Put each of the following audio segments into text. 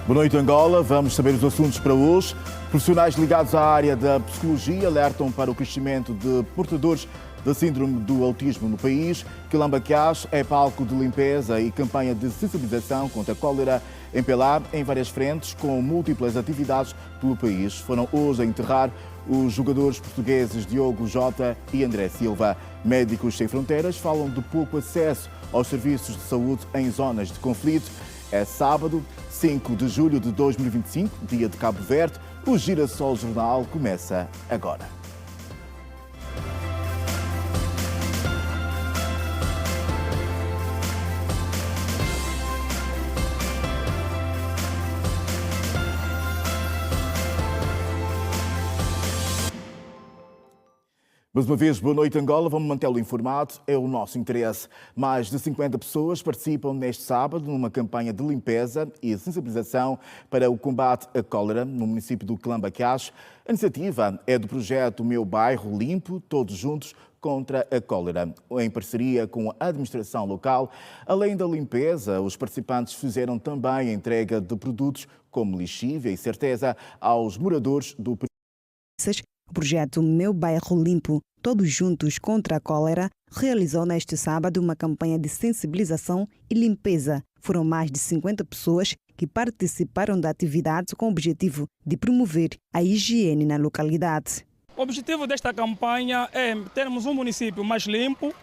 Boa noite, Angola. Vamos saber os assuntos para hoje. Profissionais ligados à área da psicologia alertam para o crescimento de portadores da síndrome do autismo no país. Quilamba-Queixa é palco de limpeza e campanha de sensibilização contra a cólera em Pelá, em várias frentes, com múltiplas atividades pelo país. Foram hoje a enterrar os jogadores portugueses Diogo Jota e André Silva. Médicos Sem Fronteiras falam de pouco acesso aos serviços de saúde em zonas de conflito. É sábado, 5 de julho de 2025, dia de Cabo Verde. O Girassol Jornal começa agora. Mais uma vez, boa noite, Angola. Vamos mantê-lo informado, é o nosso interesse. Mais de 50 pessoas participam neste sábado numa campanha de limpeza e sensibilização para o combate à cólera no município do Quilamba-Queixa. A iniciativa é do projeto Meu Bairro Limpo, todos juntos contra a cólera, em parceria com a administração local. Além da limpeza, os participantes fizeram também a entrega de produtos como lixívia e certeza aos moradores do O projeto Meu Bairro Limpo, todos juntos contra a cólera, realizou neste sábado uma campanha de sensibilização e limpeza. Foram mais de 50 pessoas que participaram da atividade com o objetivo de promover a higiene na localidade. O objetivo desta campanha é termos um município mais limpo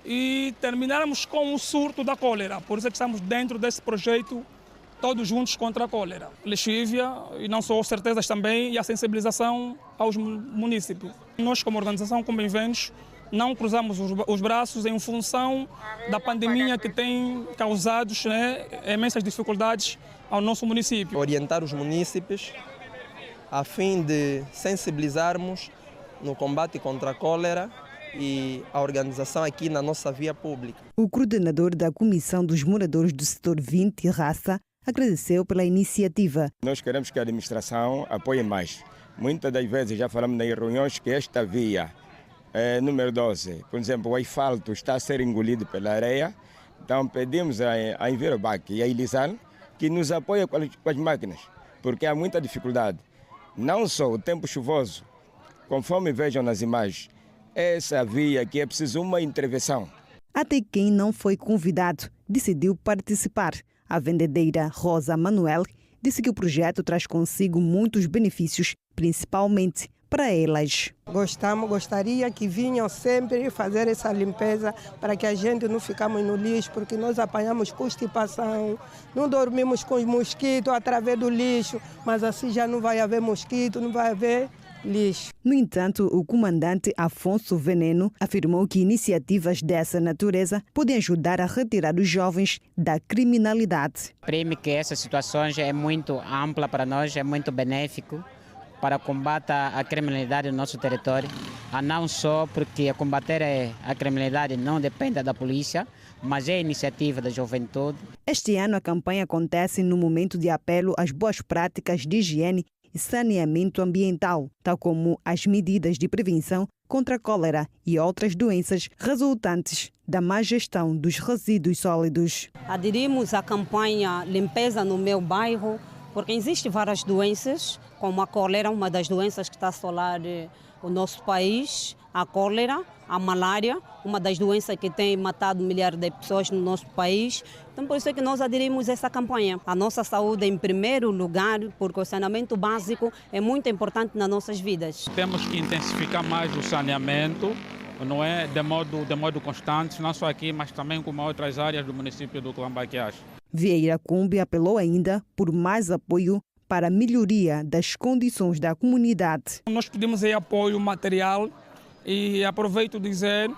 e terminarmos com o surto da cólera. Por isso é que estamos dentro desse projeto todos juntos contra a cólera. Lexívia e não só certezas também e a sensibilização aos municípios. Nós, como organização, como bem-vindos, não cruzamos os braços em função da pandemia que tem causado imensas dificuldades ao nosso município. Orientar os munícipes a fim de sensibilizarmos no combate contra a cólera e a organização aqui na nossa via pública. O coordenador da Comissão dos Moradores do Setor 20, Raça, agradeceu pela iniciativa. Nós queremos que a administração apoie mais. Muitas das vezes já falamos nas reuniões que esta via, número 12, por exemplo, o asfalto está a ser engolido pela areia. Então pedimos a Envirobac e a Ilisan que nos apoiem com as máquinas, porque há muita dificuldade. Não só o tempo chuvoso, conforme vejam nas imagens, essa via que é preciso uma intervenção. Até quem não foi convidado decidiu participar. A vendedeira Rosa Manuel disse que o projeto traz consigo muitos benefícios, principalmente para elas. Gostaria que vinham sempre fazer essa limpeza para que a gente não ficamos no lixo, porque nós apanhamos constipação, não dormimos com os mosquitos através do lixo, mas assim já não vai haver mosquito, não vai haver lixo. No entanto, o comandante Afonso Veneno afirmou que iniciativas dessa natureza podem ajudar a retirar os jovens da criminalidade. Prime que essas situações é muito ampla para nós, é muito benéfico para combater a criminalidade no nosso território. Não só porque combater a criminalidade não depende da polícia, mas é iniciativa da juventude. Este ano a campanha acontece no momento de apelo às boas práticas de higiene e saneamento ambiental, tal como as medidas de prevenção contra a cólera e outras doenças resultantes da má gestão dos resíduos sólidos. Aderimos à campanha Limpeza no Meu Bairro, porque existem várias doenças, como a cólera, uma das doenças que está a assolar o nosso país, a cólera, a malária, uma das doenças que tem matado milhares de pessoas no nosso país. Então, por isso é que nós aderimos a essa campanha. A nossa saúde em primeiro lugar, porque o saneamento básico é muito importante nas nossas vidas. Temos que intensificar mais o saneamento, não é de modo constante, não só aqui, mas também como outras áreas do município do Quilamba-Queixa. Vieira Cumbi apelou ainda por mais apoio para a melhoria das condições da comunidade. Nós pedimos apoio material e aproveito dizer,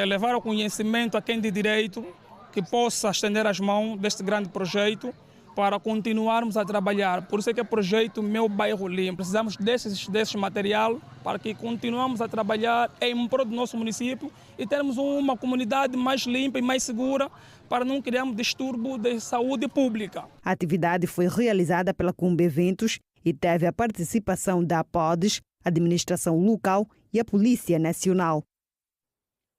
levar ao conhecimento a quem de direito que possa estender as mãos deste grande projeto para continuarmos a trabalhar. Por isso é que é o projeto Meu Bairro Limpo. Precisamos desse material para que continuemos a trabalhar em prol do nosso município e termos uma comunidade mais limpa e mais segura para não criarmos distúrbio de saúde pública. A atividade foi realizada pela Cumbe Eventos e teve a participação da APODES, administração local e a Polícia Nacional.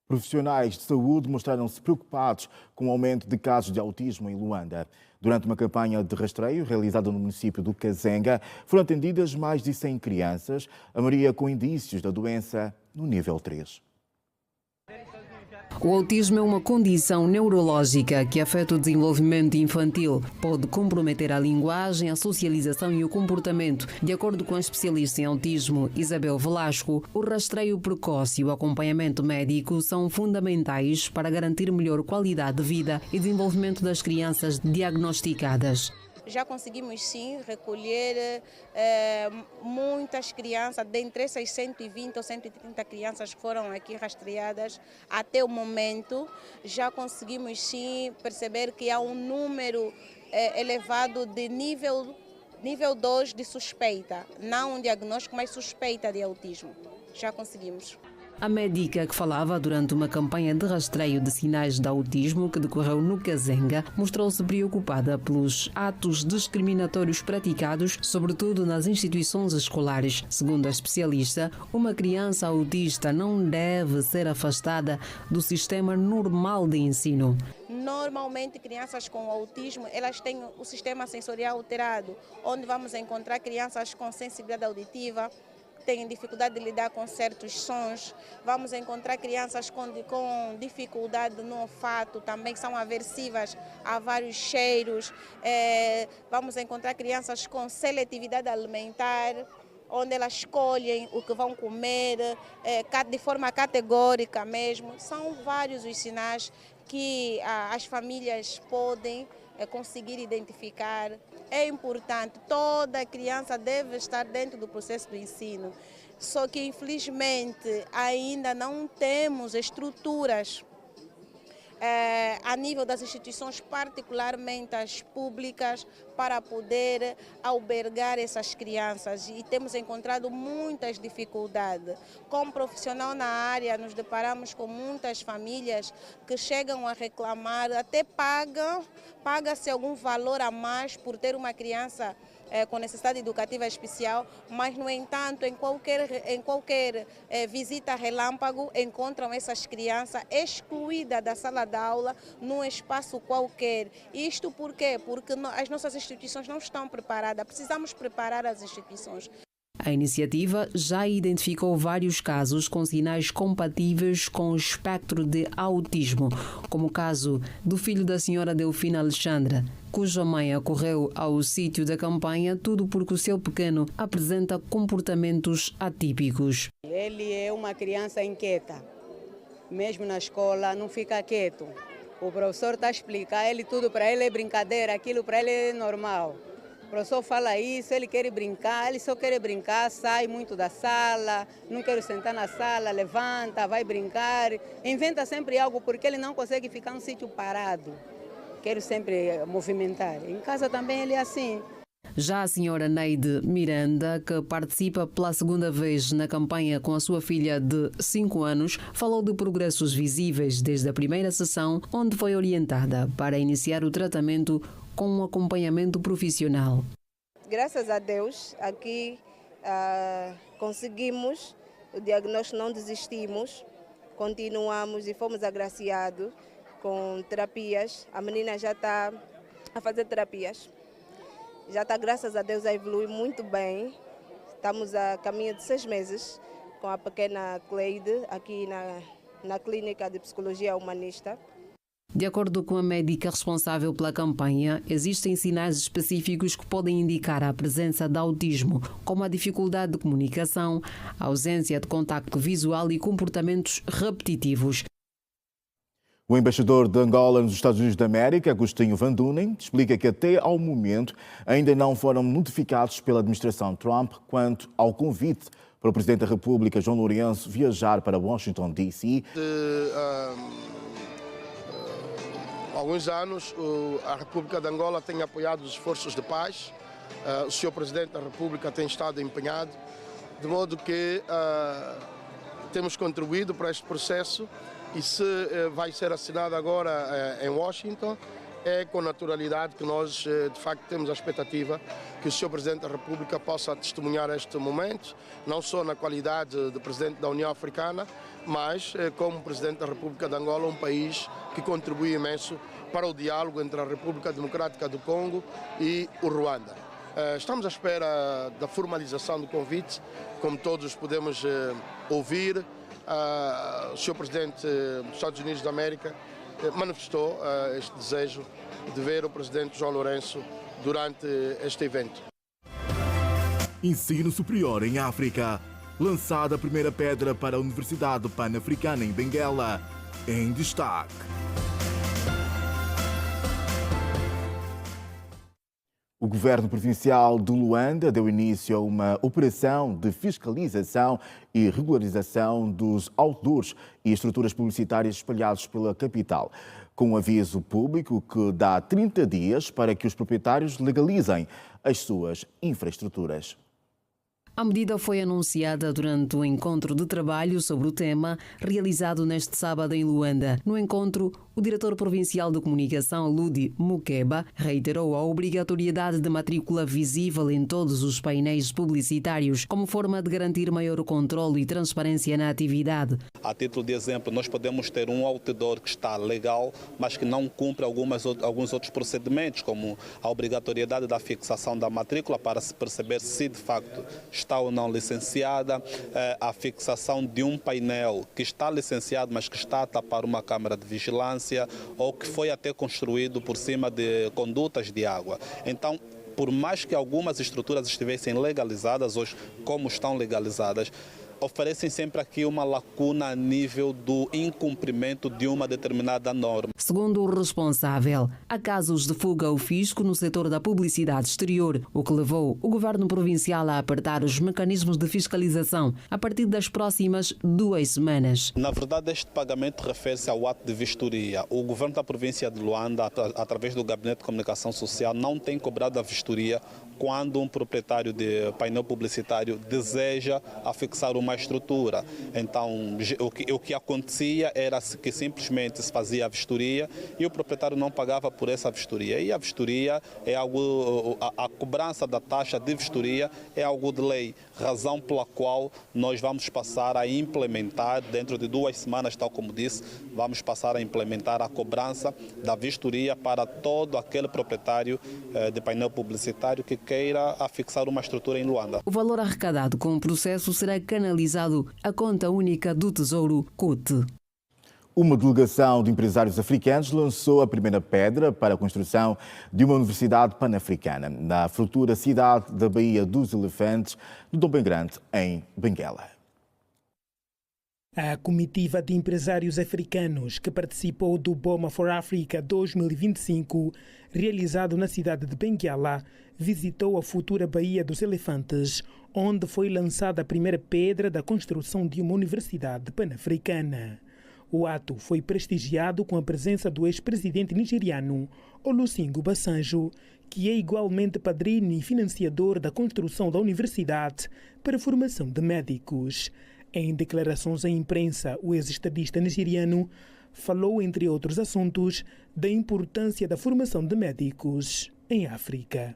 Profissionais de saúde mostraram-se preocupados com o aumento de casos de autismo em Luanda. Durante uma campanha de rastreio realizada no município do Kazenga, foram atendidas mais de 100 crianças, a maioria com indícios da doença no nível 3. O autismo é uma condição neurológica que afeta o desenvolvimento infantil. Pode comprometer a linguagem, a socialização e o comportamento. De acordo com a especialista em autismo, Isabel Velasco, o rastreio precoce e o acompanhamento médico são fundamentais para garantir melhor qualidade de vida e desenvolvimento das crianças diagnosticadas. Já conseguimos sim recolher muitas crianças, dentre essas 120 ou 130 crianças que foram aqui rastreadas até o momento, já conseguimos sim perceber que há um número elevado de nível 2 de suspeita, não um diagnóstico, mas suspeita de autismo. Já conseguimos. A médica que falava durante uma campanha de rastreio de sinais de autismo que decorreu no Kazenga mostrou-se preocupada pelos atos discriminatórios praticados, sobretudo nas instituições escolares. Segundo a especialista, uma criança autista não deve ser afastada do sistema normal de ensino. Normalmente, crianças com autismo, elas têm o sistema sensorial alterado, onde vamos encontrar crianças com sensibilidade auditiva, têm dificuldade de lidar com certos sons. Vamos encontrar crianças com dificuldade no olfato, também que são aversivas a vários cheiros. Vamos encontrar crianças com seletividade alimentar, onde elas escolhem o que vão comer, de forma categórica mesmo. São vários os sinais que as famílias podem conseguir identificar. É importante, toda criança deve estar dentro do processo do ensino, só que infelizmente ainda não temos estruturas a nível das instituições, particularmente as públicas, para poder albergar essas crianças, e temos encontrado muitas dificuldades. Como profissional na área, nos deparamos com muitas famílias que chegam a reclamar, até paga-se algum valor a mais por ter uma criança com necessidade educativa especial, mas, no entanto, em qualquer visita relâmpago, encontram essas crianças excluídas da sala de aula, num espaço qualquer. Isto por quê? Porque as nossas instituições não estão preparadas. Precisamos preparar as instituições. A iniciativa já identificou vários casos com sinais compatíveis com o espectro de autismo, como o caso do filho da senhora Delfina Alexandra, cuja mãe acorreu ao sítio da campanha, tudo porque o seu pequeno apresenta comportamentos atípicos. Ele é uma criança inquieta, mesmo na escola não fica quieto. O professor está a explicar, tudo para ele é brincadeira, aquilo para ele é normal. O professor fala isso, ele quer brincar, ele só quer brincar, sai muito da sala, não quer sentar na sala, levanta, vai brincar, inventa sempre algo porque ele não consegue ficar num sítio parado. Quer sempre movimentar. Em casa também ele é assim. Já a senhora Neide Miranda, que participa pela segunda vez na campanha com a sua filha de 5 anos, falou de progressos visíveis desde a primeira sessão, onde foi orientada para iniciar o tratamento com um acompanhamento profissional. Graças a Deus, aqui conseguimos o diagnóstico, não desistimos, continuamos e fomos agraciados com terapias. A menina já está a fazer terapias. Já está, graças a Deus, a evoluir muito bem. Estamos a caminho de 6 meses com a pequena Cleide aqui na Clínica de Psicologia Humanista. De acordo com a médica responsável pela campanha, existem sinais específicos que podem indicar a presença de autismo, como a dificuldade de comunicação, a ausência de contacto visual e comportamentos repetitivos. O embaixador de Angola nos Estados Unidos da América, Agostinho Van Dunen, explica que até ao momento ainda não foram notificados pela administração Trump quanto ao convite para o Presidente da República, João Lourenço, viajar para Washington, D.C. Há alguns anos, a República de Angola tem apoiado os esforços de paz. O Sr. Presidente da República tem estado empenhado, de modo que temos contribuído para este processo, e se vai ser assinado agora em Washington, é com naturalidade que nós, de facto, temos a expectativa que o Sr. Presidente da República possa testemunhar este momento, não só na qualidade de Presidente da União Africana, mas como Presidente da República de Angola, um país que contribui imenso para o diálogo entre a República Democrática do Congo e o Ruanda. Estamos à espera da formalização do convite, como todos podemos ouvir. O Sr. Presidente dos Estados Unidos da América manifestou este desejo de ver o Presidente João Lourenço durante este evento. Ensino superior em África. Lançada a primeira pedra para a Universidade Pan-Africana em Benguela. Em destaque. O governo provincial de Luanda deu início a uma operação de fiscalização e regularização dos outdoors e estruturas publicitárias espalhados pela capital, com um aviso público que dá 30 dias para que os proprietários legalizem as suas infraestruturas. A medida foi anunciada durante o encontro de trabalho sobre o tema realizado neste sábado em Luanda. No encontro, o diretor provincial de comunicação, Ludi Mukeba, reiterou a obrigatoriedade de matrícula visível em todos os painéis publicitários, como forma de garantir maior controle e transparência na atividade. A título de exemplo, nós podemos ter um outdoor que está legal, mas que não cumpre alguns outros procedimentos, como a obrigatoriedade da fixação da matrícula para se perceber se de facto está ou não licenciada, a fixação de um painel que está licenciado, mas que está a tapar uma câmara de vigilância ou que foi até construído por cima de condutas de água. Então, por mais que algumas estruturas estivessem legalizadas, hoje como estão legalizadas, oferecem sempre aqui uma lacuna a nível do incumprimento de uma determinada norma. Segundo o responsável, há casos de fuga ao fisco no setor da publicidade exterior, o que levou o governo provincial a apertar os mecanismos de fiscalização a partir das próximas 2 semanas. Na verdade, este pagamento refere-se ao ato de vistoria. O governo da província de Luanda, através do Gabinete de Comunicação Social, não tem cobrado a vistoria quando um proprietário de painel publicitário deseja afixar uma estrutura. Então, o que acontecia era que simplesmente se fazia a vistoria e o proprietário não pagava por essa vistoria. E a vistoria é algo, a cobrança da taxa de vistoria é algo de lei, razão pela qual nós vamos passar a implementar, dentro de 2 semanas, tal como disse, vamos passar a implementar a cobrança da vistoria para todo aquele proprietário de painel publicitário que queira afixar uma estrutura em Luanda. O valor arrecadado com o processo será canalizado à conta única do Tesouro CUT. Uma delegação de empresários africanos lançou a primeira pedra para a construção de uma universidade pan-africana na futura cidade da Baía dos Elefantes, no Dom Bem Grande, em Benguela. A comitiva de empresários africanos que participou do Boma for Africa 2025, realizado na cidade de Benguela, visitou a futura Baía dos Elefantes, onde foi lançada a primeira pedra da construção de uma universidade pan-africana. O ato foi prestigiado com a presença do ex-presidente nigeriano Olusegun Obasanjo, que é igualmente padrinho e financiador da construção da universidade para a formação de médicos. Em declarações à imprensa, o ex-estadista nigeriano falou, entre outros assuntos, da importância da formação de médicos em África.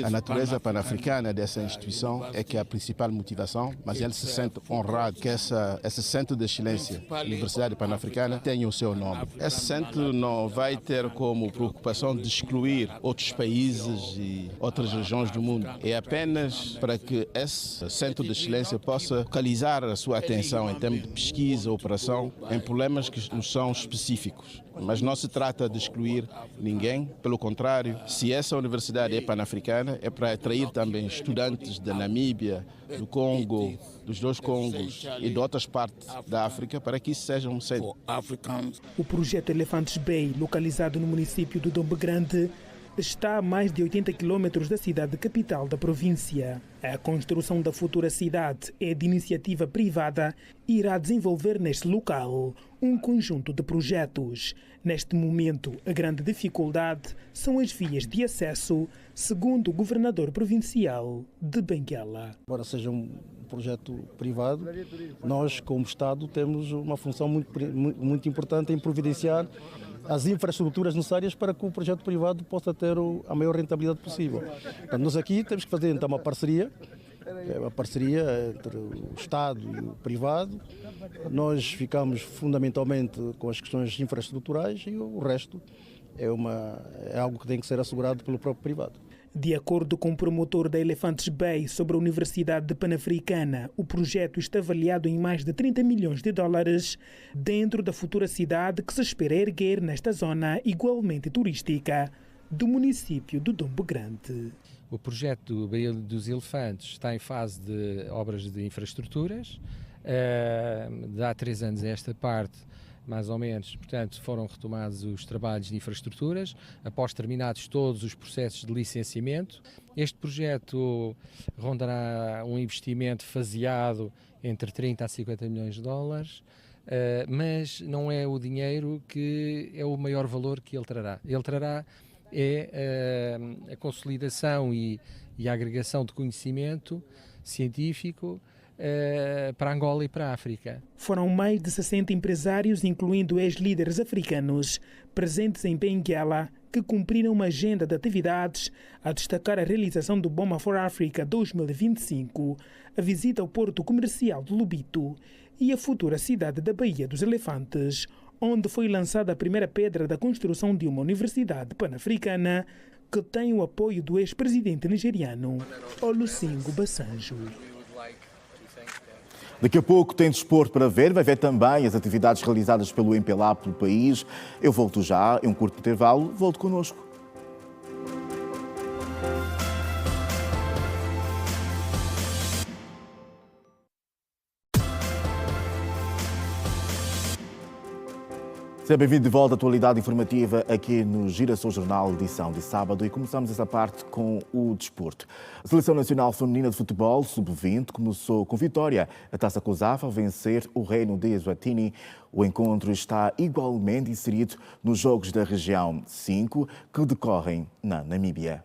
A natureza pan-africana dessa instituição é que a principal motivação, mas ele se sente honrado que esse centro de excelência, a Universidade Pan-Africana, tenha o seu nome. Esse centro não vai ter como preocupação de excluir outros países e outras regiões do mundo. É apenas para que esse centro de excelência possa focalizar a sua atenção em termos de pesquisa, operação, em problemas que nos são específicos. Mas não se trata de excluir ninguém, pelo contrário, se essa universidade é pan-africana, é para atrair também estudantes da Namíbia, do Congo, dos 2 Congos e de outras partes da África, para que isso seja um centro. O projeto Elefantes Bay, localizado no município do Dom Bem Grande, está a mais de 80 quilômetros da cidade capital da província. A construção da futura cidade é de iniciativa privada e irá desenvolver neste local um conjunto de projetos. Neste momento, a grande dificuldade são as vias de acesso, segundo o governador provincial de Benguela. Embora seja um projeto privado, nós, como Estado, temos uma função muito importante em providenciar as infraestruturas necessárias para que o projeto privado possa ter a maior rentabilidade possível. Então, nós aqui temos que fazer então uma parceria entre o Estado e o privado. Nós ficamos fundamentalmente com as questões infraestruturais e o resto é algo que tem que ser assegurado pelo próprio privado. De acordo com o promotor da Elefantes Bay sobre a Universidade Pan-Africana, o projeto está avaliado em mais de 30 milhões de dólares dentro da futura cidade que se espera erguer nesta zona igualmente turística do município do Dombo Grande. O projeto do Baía dos Elefantes está em fase de obras de infraestruturas. De há 3 anos a esta parte, mais ou menos, portanto, foram retomados os trabalhos de infraestruturas, após terminados todos os processos de licenciamento. Este projeto rondará um investimento faseado entre 30 a 50 milhões de dólares, mas não é o dinheiro que é o maior valor que ele trará. Ele trará a consolidação e a agregação de conhecimento científico para Angola e para a África. Foram mais de 60 empresários, incluindo ex-líderes africanos, presentes em Benguela, que cumpriram uma agenda de atividades a destacar a realização do Boma for Africa 2025, a visita ao porto comercial de Lobito e a futura cidade da Baía dos Elefantes, onde foi lançada a primeira pedra da construção de uma universidade pan-africana que tem o apoio do ex-presidente nigeriano Olusegun Obasanjo. Daqui a pouco tem desporto para ver, vai ver também as atividades realizadas pelo MPLA pelo país. Eu volto já, em um curto intervalo, volto connosco. Seja bem-vindo de volta à atualidade informativa aqui no Girassol Jornal, edição de sábado, e começamos essa parte com o desporto. A Seleção Nacional Feminina de Futebol, Sub-20, começou com vitória a Taça COSAF ao vencer o Reino de Eswatini. O encontro está igualmente inserido nos Jogos da Região 5, que decorrem na Namíbia.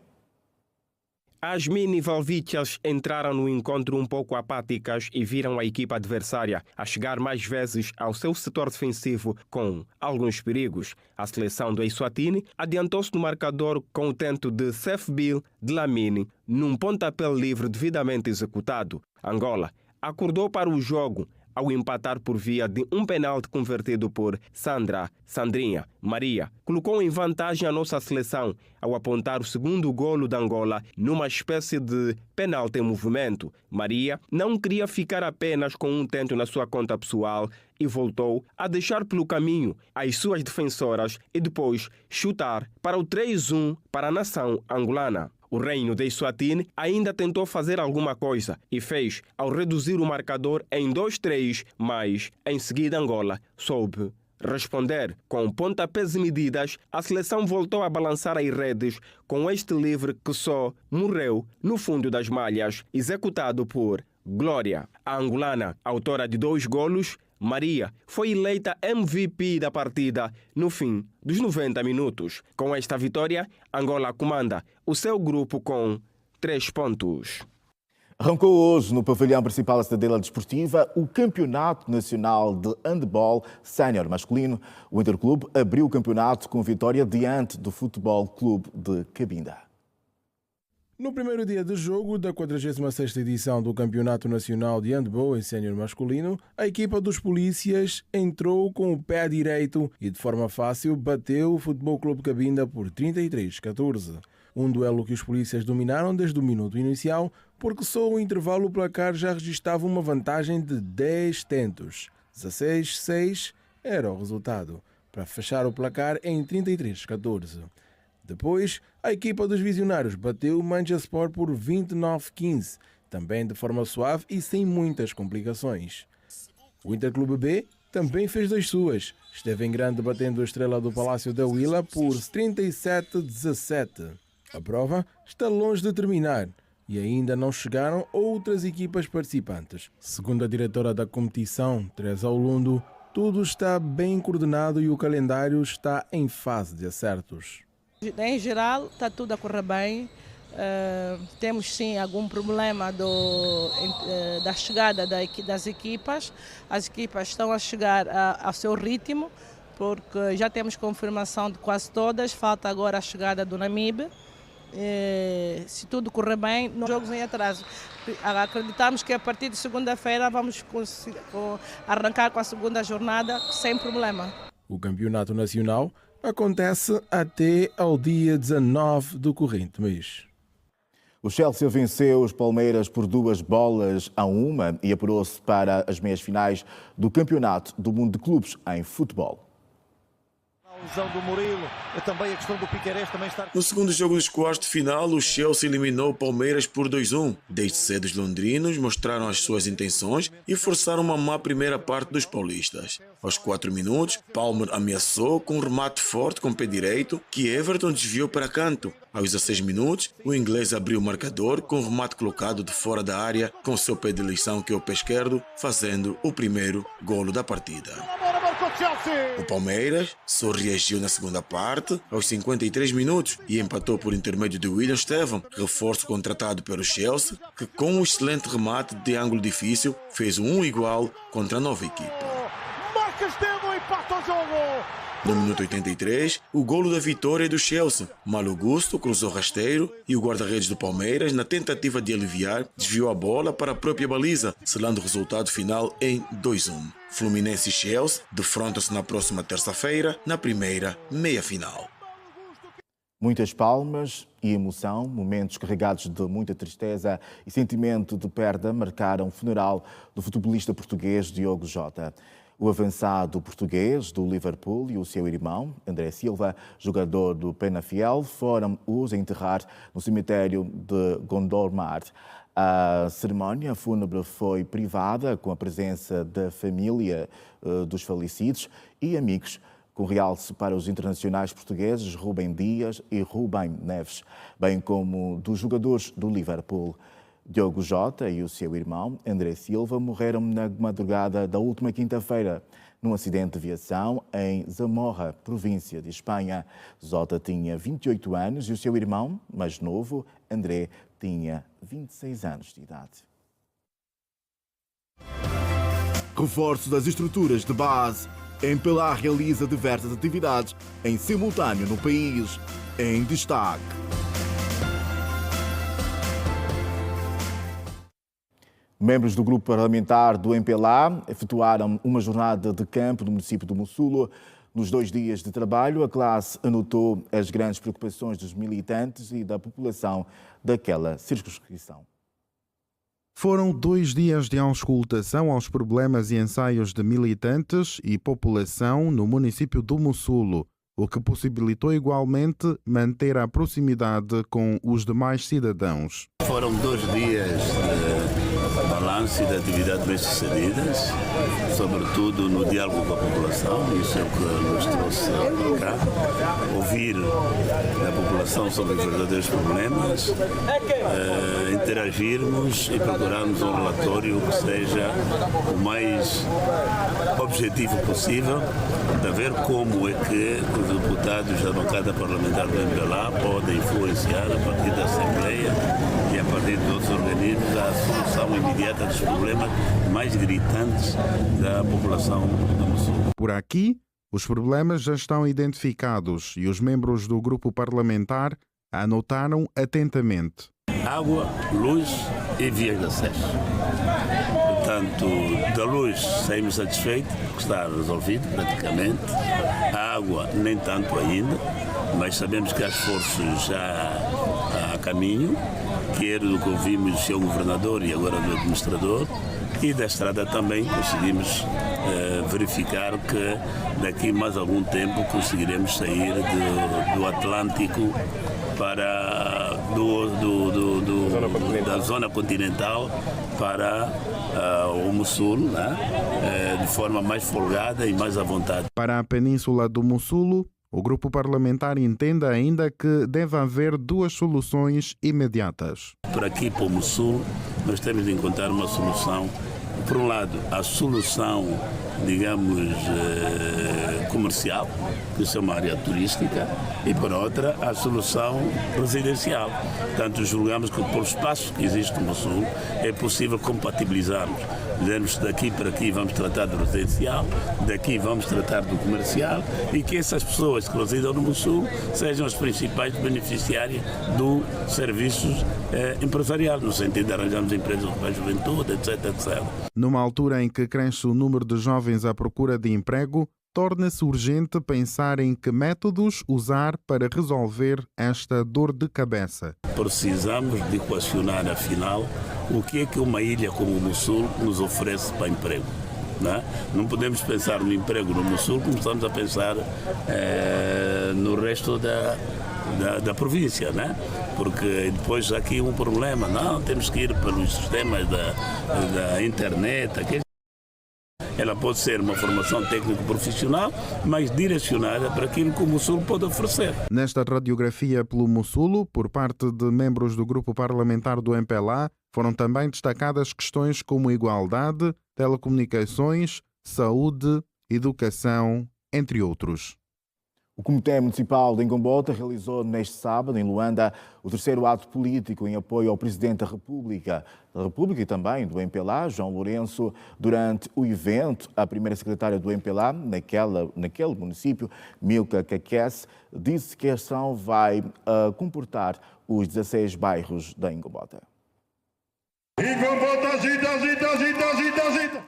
As mini-valvichas entraram no encontro um pouco apáticas e viram a equipa adversária a chegar mais vezes ao seu setor defensivo com alguns perigos. A seleção do Eswatini adiantou-se no marcador com o tento de Sefbil Dlamini num pontapé livre devidamente executado. Angola acordou para o jogo ao empatar por via de um penalti convertido por Sandrinha Maria. Colocou em vantagem a nossa seleção ao apontar o segundo golo da Angola numa espécie de penalti em movimento. Maria não queria ficar apenas com um tento na sua conta pessoal e voltou a deixar pelo caminho as suas defensoras e depois chutar para o 3-1 para a nação angolana. O Reino de Eswatini ainda tentou fazer alguma coisa e fez ao reduzir o marcador em 2-3, mas em seguida Angola soube responder. Com pontapés e medidas, a seleção voltou a balançar as redes com este livre que só morreu no fundo das malhas, executado por Glória. A angolana, autora de 2 golos, Maria, foi eleita MVP da partida no fim dos 90 minutos. Com esta vitória, Angola comanda o seu grupo com 3 pontos. Arrancou hoje no pavilhão principal da Cidadela Desportiva o Campeonato Nacional de Handball Sénior masculino. O Interclube abriu o campeonato com vitória diante do Futebol Clube de Cabinda. No primeiro dia de jogo da 46ª edição do Campeonato Nacional de Handball em Sénior masculino, a equipa dos polícias entrou com o pé direito e de forma fácil bateu o Futebol Clube Cabinda por 33-14. Um duelo que os polícias dominaram desde o minuto inicial, porque só o intervalo o placar já registava uma vantagem de 10 tentos. 16-6 era o resultado, para fechar o placar em 33-14. Depois, a equipa dos visionários bateu o Manchester por 29-15, também de forma suave e sem muitas complicações. O Interclube B também fez das suas. Esteve em grande batendo a Estrela do Palácio da Huila por 37-17. A prova está longe de terminar e ainda não chegaram outras equipas participantes. Segundo a diretora da competição, Teresa Olundo, tudo está bem coordenado e o calendário está em fase de acertos. Em geral, está tudo a correr bem. Temos sim algum problema da chegada das equipas. As equipas estão a chegar ao seu ritmo, porque já temos confirmação de quase todas, falta agora a chegada do Namibe. Se tudo correr bem, nos jogos em atraso. Acreditamos que a partir de segunda-feira vamos arrancar com a segunda jornada sem problema. O campeonato nacional acontece até ao dia 19 do corrente mês. O Chelsea venceu os Palmeiras por 2-1 e apurou-se para as meias finais do Campeonato do Mundo de Clubes em futebol. Do Murilo, também a questão do Piquerez também está... No segundo jogo dos quartos de final, o Chelsea eliminou o Palmeiras por 2-1. Desde cedo os londrinos mostraram as suas intenções e forçaram uma má primeira parte dos paulistas. Aos 4 minutos, Palmer ameaçou com um remate forte com o pé direito, que Everton desviou para canto. Aos 16 minutos, o inglês abriu o marcador com um remate colocado de fora da área com seu pé de eleição, que é o pé esquerdo, fazendo o primeiro golo da partida. O Palmeiras só reagiu na segunda parte, aos 53 minutos, e empatou por intermédio de William Estevam, reforço contratado pelo Chelsea, que com um excelente remate de ângulo difícil fez 1-1 contra a nova equipa. No minuto 83, o golo da vitória é do Chelsea. Malo Gusto cruzou rasteiro e o guarda-redes do Palmeiras, na tentativa de aliviar, desviou a bola para a própria baliza, selando o resultado final em 2-1. Fluminense e Chelsea defrontam-se na próxima terça-feira, na primeira meia-final. Muitas palmas e emoção, momentos carregados de muita tristeza e sentimento de perda marcaram o funeral do futebolista português Diogo Jota. O avançado português do Liverpool e o seu irmão, André Silva, jogador do Penafiel, foram-os enterrar no cemitério de Gondomar. A cerimónia fúnebre foi privada, com a presença da família dos falecidos e amigos, com realce para os internacionais portugueses Rubem Dias e Rubem Neves, bem como dos jogadores do Liverpool. Diogo Jota e o seu irmão, André Silva, morreram na madrugada da última quinta-feira, num acidente de aviação em Zamora, província de Espanha. Jota tinha 28 anos e o seu irmão, mais novo, André, tinha 26 anos de idade. Reforço das estruturas de base. Empelar realiza diversas atividades em simultâneo no país. Em destaque. Membros do grupo parlamentar do MPLA efetuaram uma jornada de campo no município do Mussulo. Nos 2 dias de trabalho, a classe anotou as grandes preocupações dos militantes e da população daquela circunscrição. Foram 2 dias de auscultação aos problemas e ensaios de militantes e população no município do Mussulo, o que possibilitou igualmente manter a proximidade com os demais cidadãos. Foram 2 dias de balanço e de atividades bem sucedidas, sobretudo no diálogo com a população, isso é o que nos trouxe para cá, ouvir da população sobre os verdadeiros problemas, interagirmos e procurarmos um relatório que seja o mais objetivo possível, de ver como é que os deputados da bancada parlamentar do MPLA podem influenciar a partir da Assembleia e a partir de outros organismos a solução imediata dos problemas mais gritantes da população do Mussulo. Por aqui, os problemas já estão identificados e os membros do grupo parlamentar anotaram atentamente. Água, luz e vias de acesso. Portanto, da luz saímos satisfeitos, que está resolvido praticamente. A água nem tanto ainda, mas sabemos que há esforços já a caminho, quer do que ouvimos do seu governador e agora do administrador. E da estrada também conseguimos verificar que daqui mais algum tempo conseguiremos sair do Atlântico para da zona continental para o Mussulo, né? De forma mais folgada e mais à vontade. Para a Península do Mussulo, o grupo parlamentar entende ainda que deve haver 2 soluções imediatas. Por aqui, para o Mussulo, nós temos de encontrar uma solução. Por um lado, a solução, digamos, comercial, que isso é uma área turística, e por outra a solução residencial. Portanto, julgamos que por espaço que existe no Sul é possível compatibilizarmos. Dizemos daqui para aqui vamos tratar do residencial, daqui vamos tratar do comercial e que essas pessoas que residam no Sul sejam as principais beneficiárias do serviços empresarial, no sentido de arranjarmos empresas para a juventude, etc, etc. Numa altura em que cresce o número de jovens à procura de emprego, torna-se urgente pensar em que métodos usar para resolver esta dor de cabeça. Precisamos de equacionar, afinal, o que é que uma ilha como o Mossul nos oferece para emprego. Não podemos pensar no emprego no Mossul como estamos a pensar no resto da província, porque depois aqui um problema, temos que ir pelos sistemas da internet. Ela pode ser uma formação técnico-profissional, mas direcionada para aquilo que o Mossul pode oferecer. Nesta radiografia pelo Mossul, por parte de membros do grupo parlamentar do MPLA, foram também destacadas questões como igualdade, telecomunicações, saúde, educação, entre outros. O Comitê Municipal de Ingombota realizou neste sábado, em Luanda, o terceiro ato político em apoio ao Presidente da República e também do MPLA, João Lourenço. Durante o evento, a primeira secretária do MPLA, naquele município, Milka Kakesse, disse que a ação vai comportar os 16 bairros da Ingombota.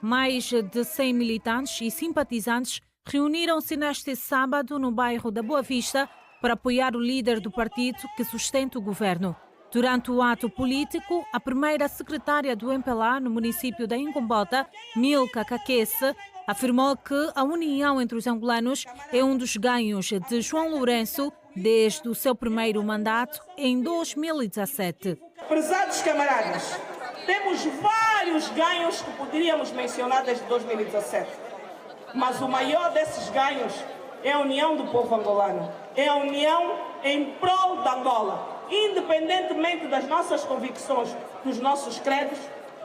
Mais de 100 militantes e simpatizantes reuniram-se neste sábado no bairro da Boa Vista para apoiar o líder do partido que sustenta o governo. Durante o ato político, a primeira secretária do MPLA no município da Ingombota, Milka Kakesse, afirmou que a união entre os angolanos é um dos ganhos de João Lourenço desde o seu primeiro mandato em 2017. Prezados camaradas, temos vários ganhos que poderíamos mencionar desde 2017. Mas o maior desses ganhos é a união do povo angolano, é a união em prol da Angola. Independentemente das nossas convicções, dos nossos credos,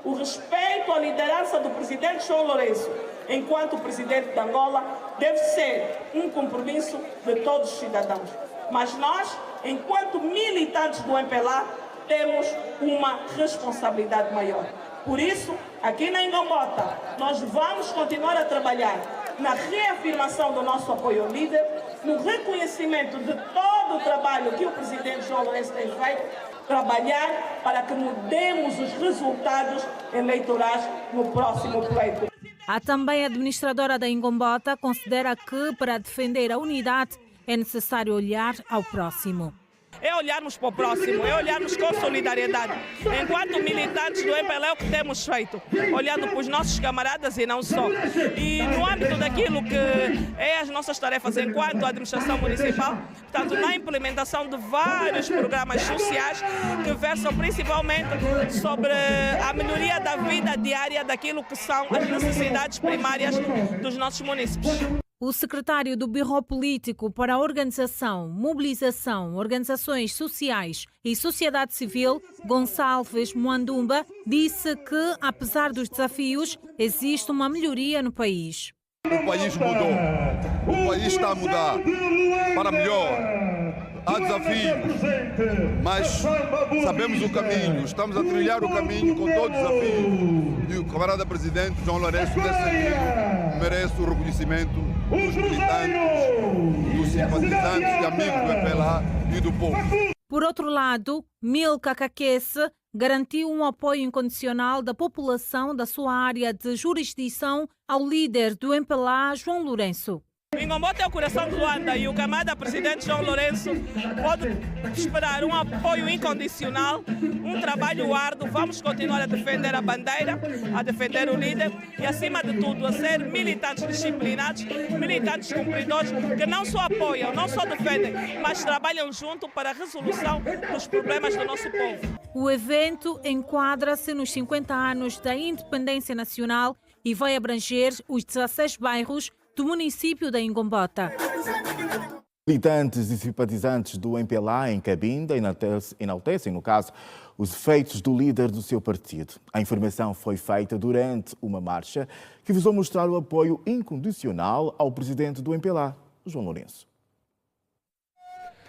o respeito à liderança do presidente João Lourenço, enquanto presidente da Angola, deve ser um compromisso de todos os cidadãos. Mas nós, enquanto militantes do MPLA, temos uma responsabilidade maior. Por isso, aqui na Ingombota, nós vamos continuar a trabalhar na reafirmação do nosso apoio ao líder, no reconhecimento de todo o trabalho que o presidente João Lourenço tem feito, trabalhar para que mudemos os resultados eleitorais no próximo pleito. A também administradora da Ingombota considera que, para defender a unidade, é necessário olhar ao próximo. É olharmos para o próximo, é olharmos com solidariedade. Enquanto militantes do MPLA, é o que temos feito, olhando para os nossos camaradas e não só. E no âmbito daquilo que é as nossas tarefas enquanto administração municipal, portanto, na implementação de vários programas sociais que versam principalmente sobre a melhoria da vida diária daquilo que são as necessidades primárias dos nossos municípios. O secretário do Birro Político para a Organização, Mobilização, Organizações Sociais e Sociedade Civil, Gonçalves Moandumba, disse que, apesar dos desafios, existe uma melhoria no país. O país mudou. O país está a mudar para melhor. Há desafios, mas sabemos o caminho. Estamos a trilhar o caminho com todo o desafio. E o camarada presidente João Lourenço, nesse sentido, merece o reconhecimento dos militantes, dos simpatizantes e amigos do MPLA e do povo. Por outro lado, Milka Kakesse garantiu um apoio incondicional da população da sua área de jurisdição ao líder do MPLA, João Lourenço. Ingombota é o coração de Luanda e o camarada presidente João Lourenço pode esperar um apoio incondicional, um trabalho árduo. Vamos continuar a defender a bandeira, a defender o líder e, acima de tudo, a ser militantes disciplinados, militantes cumpridores que não só apoiam, não só defendem, mas trabalham junto para a resolução dos problemas do nosso povo. O evento enquadra-se nos 50 anos da independência nacional e vai abranger os 16 bairros do município da Ingombota. Militantes e simpatizantes do MPLA em Cabinda enaltecem, no caso, os efeitos do líder do seu partido. A informação foi feita durante uma marcha que visou mostrar o apoio incondicional ao presidente do MPLA, João Lourenço.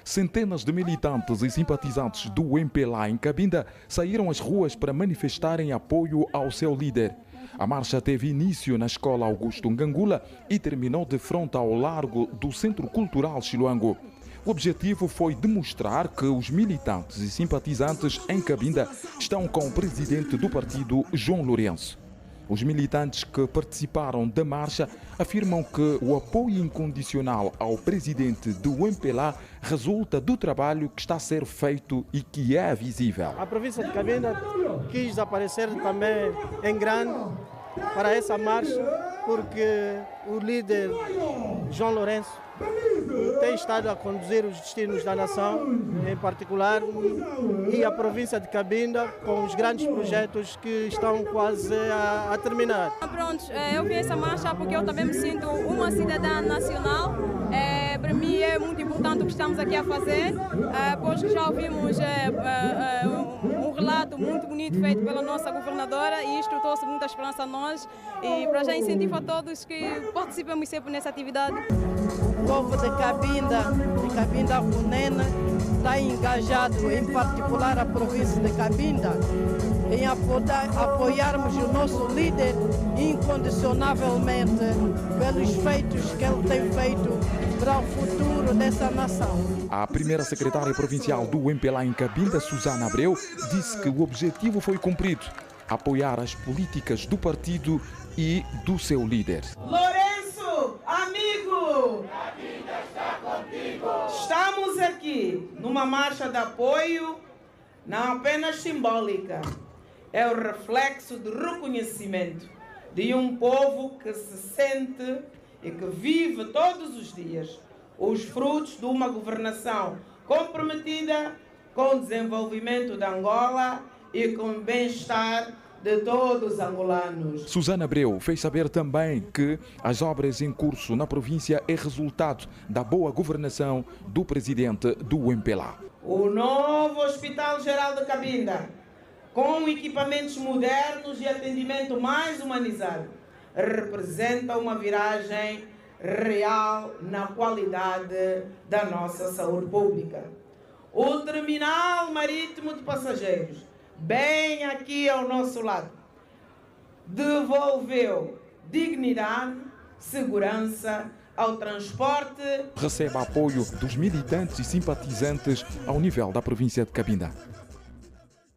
Centenas de militantes e simpatizantes do MPLA em Cabinda saíram às ruas para manifestarem apoio ao seu líder. A marcha teve início na Escola Augusto Ngangula e terminou de frente ao largo do Centro Cultural Chiluango. O objetivo foi demonstrar que os militantes e simpatizantes em Cabinda estão com o presidente do partido, João Lourenço. Os militantes que participaram da marcha afirmam que o apoio incondicional ao presidente do MPLA resulta do trabalho que está a ser feito e que é visível. A província de Cabinda quis aparecer também em grande para essa marcha, porque o líder João Lourenço tem estado a conduzir os destinos da nação, em particular, e a província de Cabinda, com os grandes projetos que estão quase a terminar. Pronto, eu vi essa marcha porque eu também me sinto uma cidadã nacional. Para mim é muito importante o que estamos aqui a fazer, pois que já ouvimos um relato muito bonito feito pela nossa governadora e isto trouxe muita esperança a nós e para já incentivo a todos que participemos sempre nessa atividade. O povo de Cabinda Cunene, está engajado, em particular a província de Cabinda, em apoiarmos o nosso líder incondicionalmente pelos feitos que ele tem feito para o futuro dessa nação. A primeira secretária provincial do MPLA em Cabinda, Susana Abreu, disse que o objetivo foi cumprido: apoiar as políticas do partido e do seu líder. Lourenço, amigo! Cabinda está contigo! Estamos aqui numa marcha de apoio, não apenas simbólica, é o reflexo de reconhecimento de um povo que se sente e que vive todos os dias os frutos de uma governação comprometida com o desenvolvimento da Angola e com o bem-estar de todos os angolanos. Susana Abreu fez saber também que as obras em curso na província é resultado da boa governação do presidente do MPLA. O novo Hospital Geral de Cabinda, com equipamentos modernos e atendimento mais humanizado, representa uma viragem real na qualidade da nossa saúde pública. O terminal marítimo de passageiros, bem aqui ao nosso lado, devolveu dignidade, segurança ao transporte. Recebe apoio dos militantes e simpatizantes ao nível da província de Cabinda.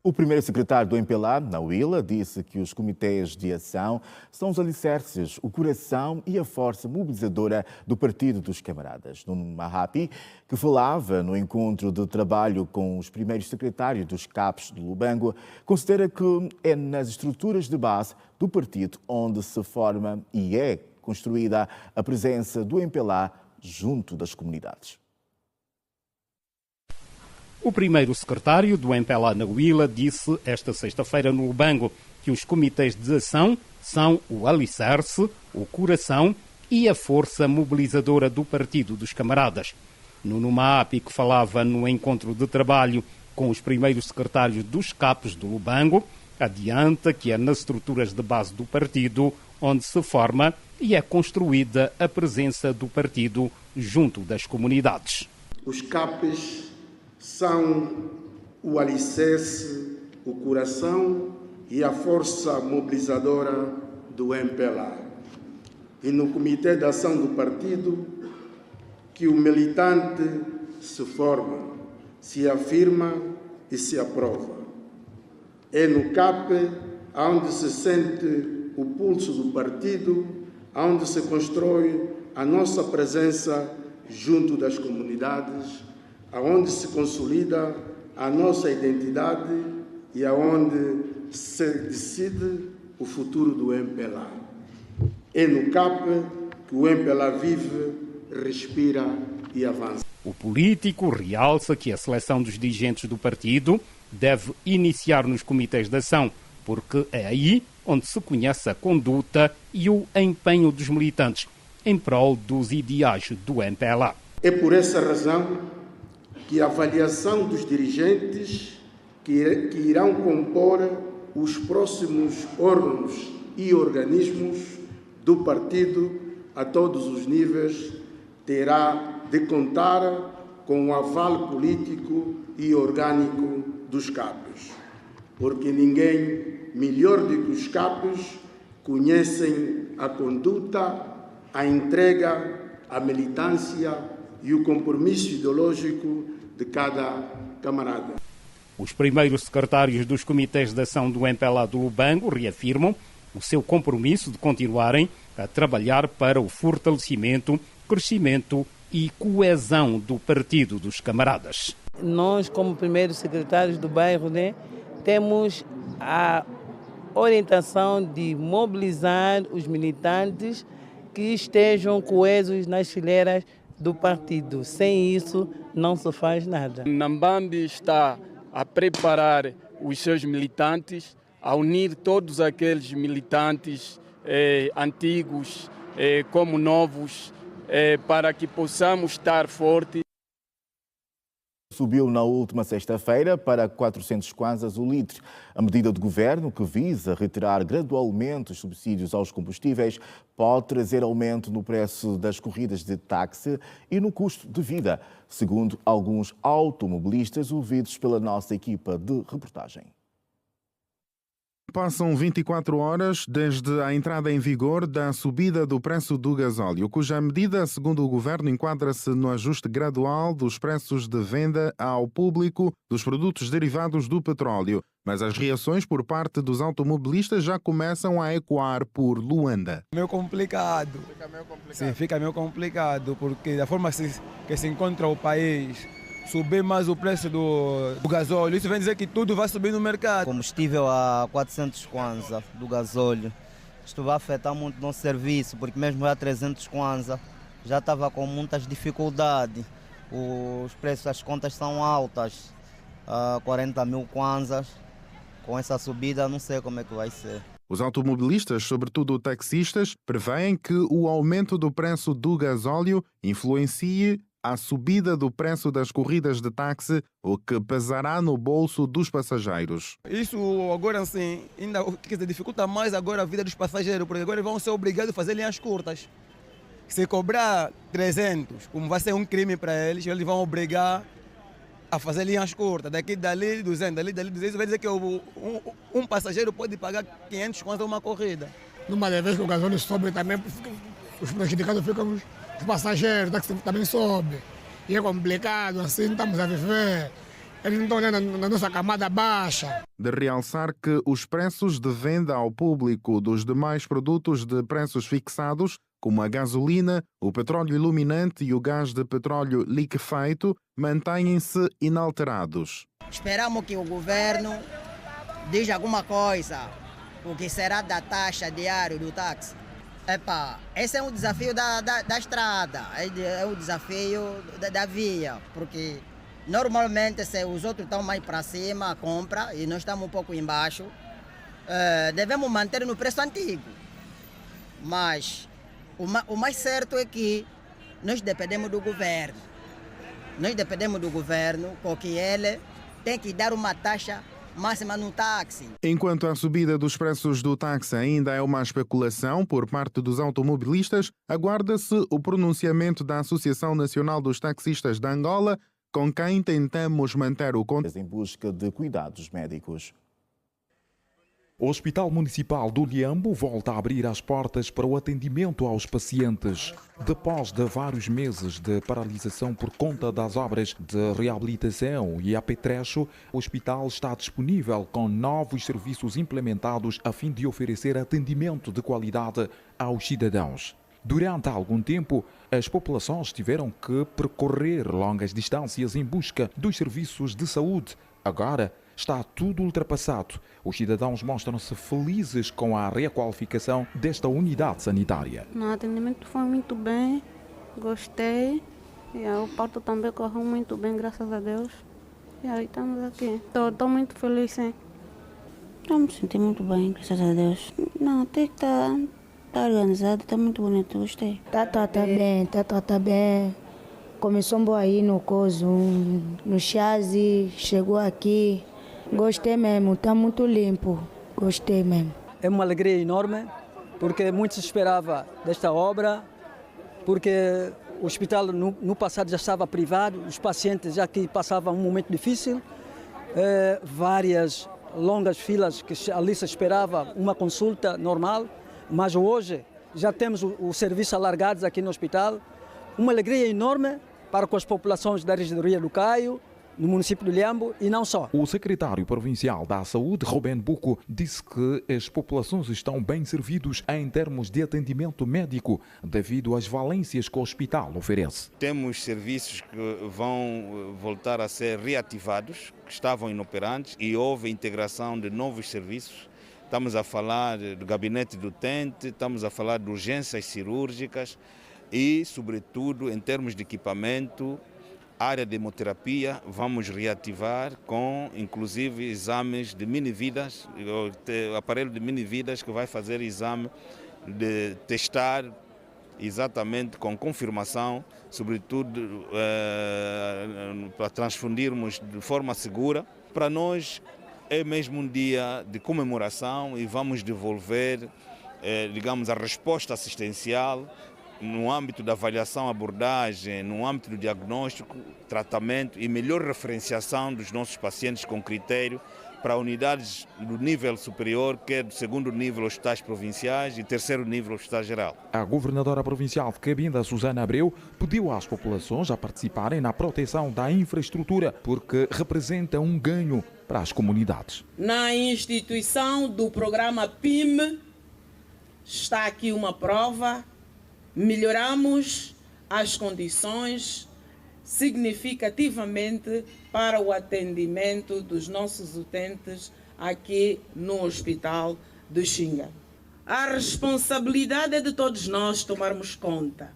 O primeiro secretário do MPLA, na Huila, disse que os comitês de ação são os alicerces, o coração e a força mobilizadora do Partido dos Camaradas. Nuno Mahapi, que falava no encontro de trabalho com os primeiros secretários dos CAPs de Lubango, considera que é nas estruturas de base do partido onde se forma e é construída a presença do MPLA junto das comunidades. O primeiro secretário do MPLA na Huila disse esta sexta-feira no Lubango que os comitês de ação são o alicerce, o coração e a força mobilizadora do Partido dos Camaradas. Nuno Maapi, que falava no encontro de trabalho com os primeiros secretários dos CAPs do Lubango, adianta que é nas estruturas de base do partido onde se forma e é construída a presença do partido junto das comunidades. Os CAPs são o alicerce, o coração e a força mobilizadora do MPLA. E no Comitê de Ação do Partido, que o militante se forma, se afirma e se aprova. É no CAP onde se sente o pulso do partido, onde se constrói a nossa presença junto das comunidades, aonde se consolida a nossa identidade e aonde se decide o futuro do MPLA. É no CAP que o MPLA vive, respira e avança. O político realça que a seleção dos dirigentes do partido deve iniciar nos comitês de ação, porque é aí onde se conhece a conduta e o empenho dos militantes em prol dos ideais do MPLA. É por essa razão que a avaliação dos dirigentes que irão compor os próximos órgãos e organismos do partido a todos os níveis terá de contar com o aval político e orgânico dos cabos, porque ninguém melhor do que os cabos conhecem a conduta, a entrega, a militância e o compromisso ideológico de cada camarada. Os primeiros secretários dos comitês de ação do MPLA do Lubango reafirmam o seu compromisso de continuarem a trabalhar para o fortalecimento, crescimento e coesão do Partido dos Camaradas. Nós, como primeiros secretários do bairro, temos a orientação de mobilizar os militantes que estejam coesos nas fileiras do partido. Sem isso, não se faz nada. Nambambi está a preparar os seus militantes, a unir todos aqueles militantes antigos como novos, para que possamos estar fortes. Subiu na última sexta-feira para 400 kwanzas o litro. A medida do governo, que visa retirar gradualmente os subsídios aos combustíveis, pode trazer aumento no preço das corridas de táxi e no custo de vida, segundo alguns automobilistas ouvidos pela nossa equipa de reportagem. Passam 24 horas desde a entrada em vigor da subida do preço do gasóleo, cuja medida, segundo o governo, enquadra-se no ajuste gradual dos preços de venda ao público dos produtos derivados do petróleo. Mas as reações por parte dos automobilistas já começam a ecoar por Luanda. Meio complicado. Sim, fica meio complicado, porque da forma que se encontra o país, subir mais o preço do gasóleo, isso vem dizer que tudo vai subir no mercado. Combustível a 400 kwanza do gasóleo. Isto vai afetar muito o nosso serviço, porque mesmo a 300 kwanza já estava com muitas dificuldades. Os preços das contas são altas, 40 mil kwanzas. Com essa subida, não sei como é que vai ser. Os automobilistas, sobretudo taxistas, preveem que o aumento do preço do gasóleo influencie a subida do preço das corridas de táxi, o que pesará no bolso dos passageiros. Isso agora sim, ainda dificulta mais agora a vida dos passageiros, porque agora vão ser obrigados a fazer linhas curtas. Se cobrar 300, como vai ser um crime para eles vão obrigar a fazer linhas curtas. Dali 200, dali 200, vai dizer que um passageiro pode pagar 500 quanto uma corrida. Numa vez que o gasóleo sobe também, os prejudicados ficam os passageiros, o táxi também sobe. E é complicado, assim estamos a viver. Eles não estão olhando na nossa camada baixa. De realçar que os preços de venda ao público dos demais produtos de preços fixados, como a gasolina, o petróleo iluminante e o gás de petróleo liquefeito, mantêm-se inalterados. Esperamos que o governo diga alguma coisa, o que será da taxa diária do táxi. Esse é um desafio da estrada, é o desafio da via, porque normalmente se os outros estão mais para cima, compra, e nós estamos um pouco embaixo, devemos manter no preço antigo. Mas o mais certo é que nós dependemos do governo. Nós dependemos do governo, porque ele tem que dar uma taxa máxima no táxi. Enquanto a subida dos preços do táxi ainda é uma especulação por parte dos automobilistas, aguarda-se o pronunciamento da Associação Nacional dos Taxistas de Angola, com quem tentamos manter o contato em busca de cuidados médicos. O Hospital Municipal do Liambo volta a abrir as portas para o atendimento aos pacientes. Depois de vários meses de paralisação por conta das obras de reabilitação e apetrecho, o hospital está disponível com novos serviços implementados a fim de oferecer atendimento de qualidade aos cidadãos. Durante algum tempo, as populações tiveram que percorrer longas distâncias em busca dos serviços de saúde. Agora, está tudo ultrapassado. Os cidadãos mostram-se felizes com a requalificação desta unidade sanitária. O atendimento foi muito bem, gostei. E o parto também correu muito bem, graças a Deus. E aí estamos aqui. Estou muito feliz, sim. Estou me sentindo muito bem, graças a Deus. Não, tem que estar organizado, está muito bonito, gostei. Está bem. Começou aí no coso, no chazi, chegou aqui. Gostei mesmo, está muito limpo. Gostei mesmo. É uma alegria enorme, porque muito se esperava desta obra, porque o hospital no passado já estava privado, os pacientes já que passavam um momento difícil, várias longas filas que ali se esperava uma consulta normal, mas hoje já temos o serviço alargado aqui no hospital. Uma alegria enorme para com as populações da regidoria do Caio, no município de Liambo e não só. O secretário provincial da Saúde, Rubén Buco, disse que as populações estão bem servidas em termos de atendimento médico devido às valências que o hospital oferece. Temos serviços que vão voltar a ser reativados, que estavam inoperantes, e houve integração de novos serviços. Estamos a falar do gabinete do utente, estamos a falar de urgências cirúrgicas e, sobretudo, em termos de equipamento, área de hemoterapia, vamos reativar com, inclusive, exames de mini-vidas, o aparelho de mini-vidas que vai fazer exame de testar exatamente com confirmação, sobretudo para transfundirmos de forma segura. Para nós é mesmo um dia de comemoração e vamos devolver, digamos, a resposta assistencial no âmbito da avaliação, abordagem, no âmbito do diagnóstico, tratamento e melhor referenciação dos nossos pacientes com critério para unidades do nível superior, que é do segundo nível hospitais provinciais e terceiro nível hospital geral. A governadora provincial de Cabinda, Susana Abreu, pediu às populações a participarem na proteção da infraestrutura, porque representa um ganho para as comunidades. Na instituição do programa PIM, está aqui uma prova. Melhoramos as condições significativamente para o atendimento dos nossos utentes aqui no Hospital do Xinga. A responsabilidade é de todos nós tomarmos conta.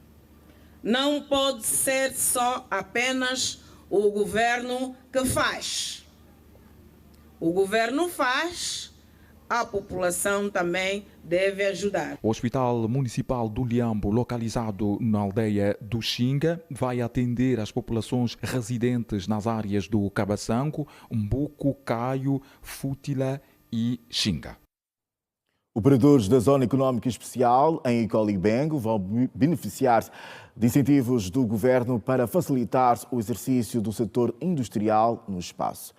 Não pode ser só apenas o governo que faz. O governo faz, a população também deve ajudar. O Hospital Municipal do Liambo, localizado na aldeia do Xinga, vai atender as populações residentes nas áreas do Cabaçanco, Umbuco, Caio, Fútila e Xinga. Operadores da Zona Económica Especial em Icolibengo vão beneficiar-se de incentivos do governo para facilitar o exercício do setor industrial no espaço.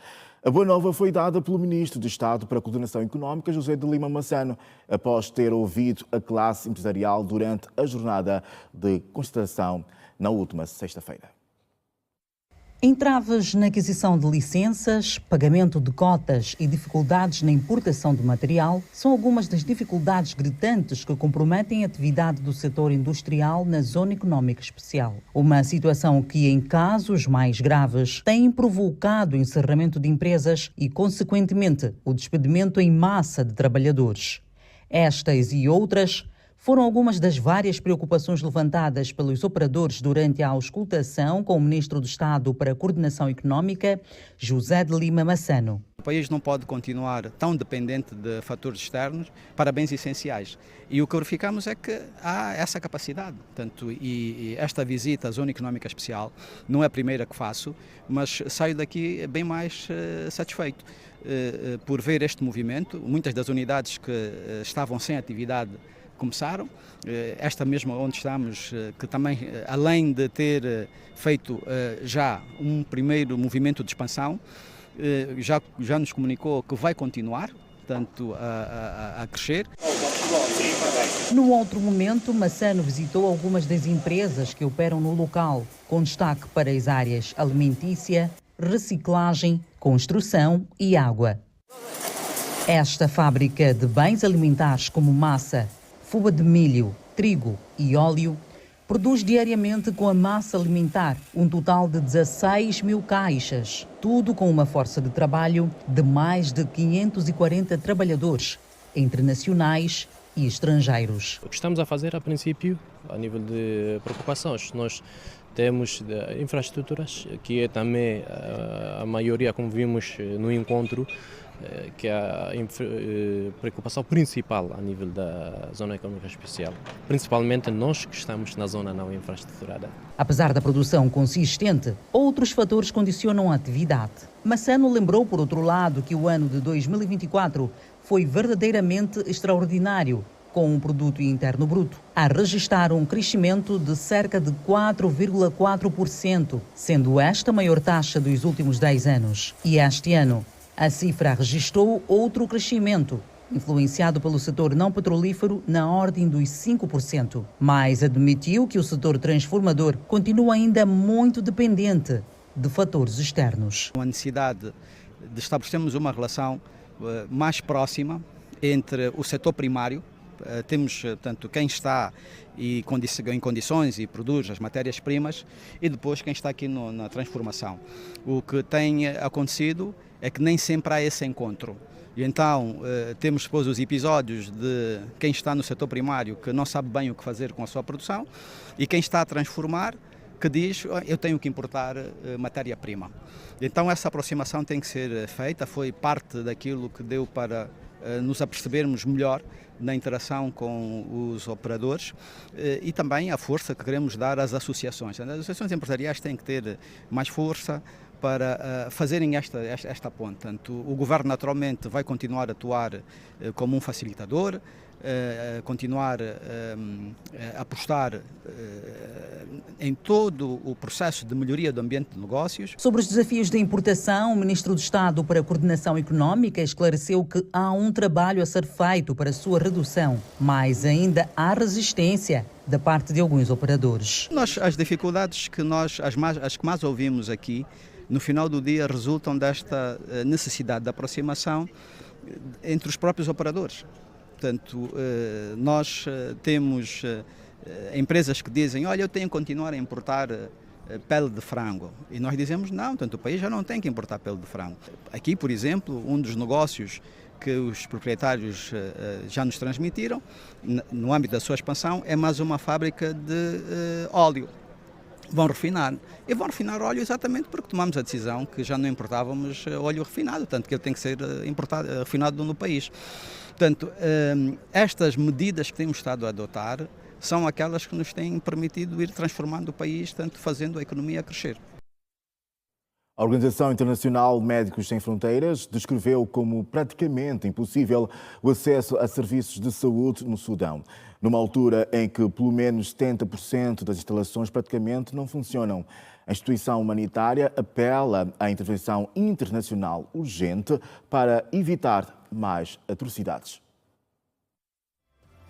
A boa nova foi dada pelo Ministro de Estado para a Coordenação Económica, José de Lima Massano, após ter ouvido a classe empresarial durante a jornada de constatação na última sexta-feira. Entraves na aquisição de licenças, pagamento de cotas e dificuldades na importação de material são algumas das dificuldades gritantes que comprometem a atividade do setor industrial na Zona Económica Especial. Uma situação que, em casos mais graves, tem provocado o encerramento de empresas e, consequentemente, o despedimento em massa de trabalhadores. Estas e outras foram algumas das várias preocupações levantadas pelos operadores durante a auscultação com o Ministro do Estado para a Coordenação Económica, José de Lima Massano. O país não pode continuar tão dependente de fatores externos para bens essenciais. E o que verificamos é que há essa capacidade. Portanto, e esta visita à Zona Económica Especial não é a primeira que faço, mas saio daqui bem mais satisfeito por ver este movimento. Muitas das unidades que estavam sem atividade começaram, esta mesma onde estamos, que também, além de ter feito já um primeiro movimento de expansão, já nos comunicou que vai continuar, portanto, a crescer. No outro momento, Massano visitou algumas das empresas que operam no local, com destaque para as áreas alimentícia, reciclagem, construção e água. Esta fábrica de bens alimentares como massa, fuba de milho, trigo e óleo, produz diariamente com a massa alimentar um total de 16 mil caixas, tudo com uma força de trabalho de mais de 540 trabalhadores, entre nacionais e estrangeiros. O que estamos a fazer, a princípio, a nível de preocupações, nós temos infraestruturas, que é também a maioria, como vimos no encontro, que é a preocupação principal a nível da Zona Econômica Especial, principalmente nós que estamos na zona não infraestruturada. Apesar da produção consistente, outros fatores condicionam a atividade. Massano lembrou, por outro lado, que o ano de 2024 foi verdadeiramente extraordinário, com um produto interno bruto a registrar um crescimento de cerca de 4,4%, sendo esta a maior taxa dos últimos 10 anos. E este ano, a cifra registrou outro crescimento, influenciado pelo setor não petrolífero na ordem dos 5%, mas admitiu que o setor transformador continua ainda muito dependente de fatores externos. A necessidade de estabelecermos uma relação mais próxima entre o setor primário, temos, portanto, quem está em condições e produz as matérias-primas, e depois quem está aqui na transformação. O que tem acontecido é que nem sempre há esse encontro. E então temos depois os episódios de quem está no setor primário que não sabe bem o que fazer com a sua produção e quem está a transformar que diz eu tenho que importar matéria-prima. Então essa aproximação tem que ser feita, foi parte daquilo que deu para nos apercebermos melhor na interação com os operadores e também a força que queremos dar às associações. As associações empresariais têm que ter mais força para fazerem esta ponte. Portanto, o Governo naturalmente vai continuar a atuar como um facilitador, continuar a apostar em todo o processo de melhoria do ambiente de negócios. Sobre os desafios da importação, o Ministro do Estado para a Coordenação Económica esclareceu que há um trabalho a ser feito para a sua redução, mas ainda há resistência da parte de alguns operadores. As dificuldades que as que mais ouvimos aqui, no final do dia, resultam desta necessidade de aproximação entre os próprios operadores. Portanto, nós temos empresas que dizem, olha, eu tenho que continuar a importar pele de frango. E nós dizemos, não, portanto, o país já não tem que importar pele de frango. Aqui, por exemplo, um dos negócios que os proprietários já nos transmitiram, no âmbito da sua expansão, é mais uma fábrica de óleo. Vão refinar. E vão refinar óleo exatamente porque tomamos a decisão que já não importávamos óleo refinado, tanto que ele tem que ser refinado no país. Portanto, estas medidas que temos estado a adotar são aquelas que nos têm permitido ir transformando o país, tanto fazendo a economia crescer. A Organização Internacional Médicos Sem Fronteiras descreveu como praticamente impossível o acesso a serviços de saúde no Sudão, numa altura em que pelo menos 70% das instalações praticamente não funcionam. A instituição humanitária apela à intervenção internacional urgente para evitar mais atrocidades.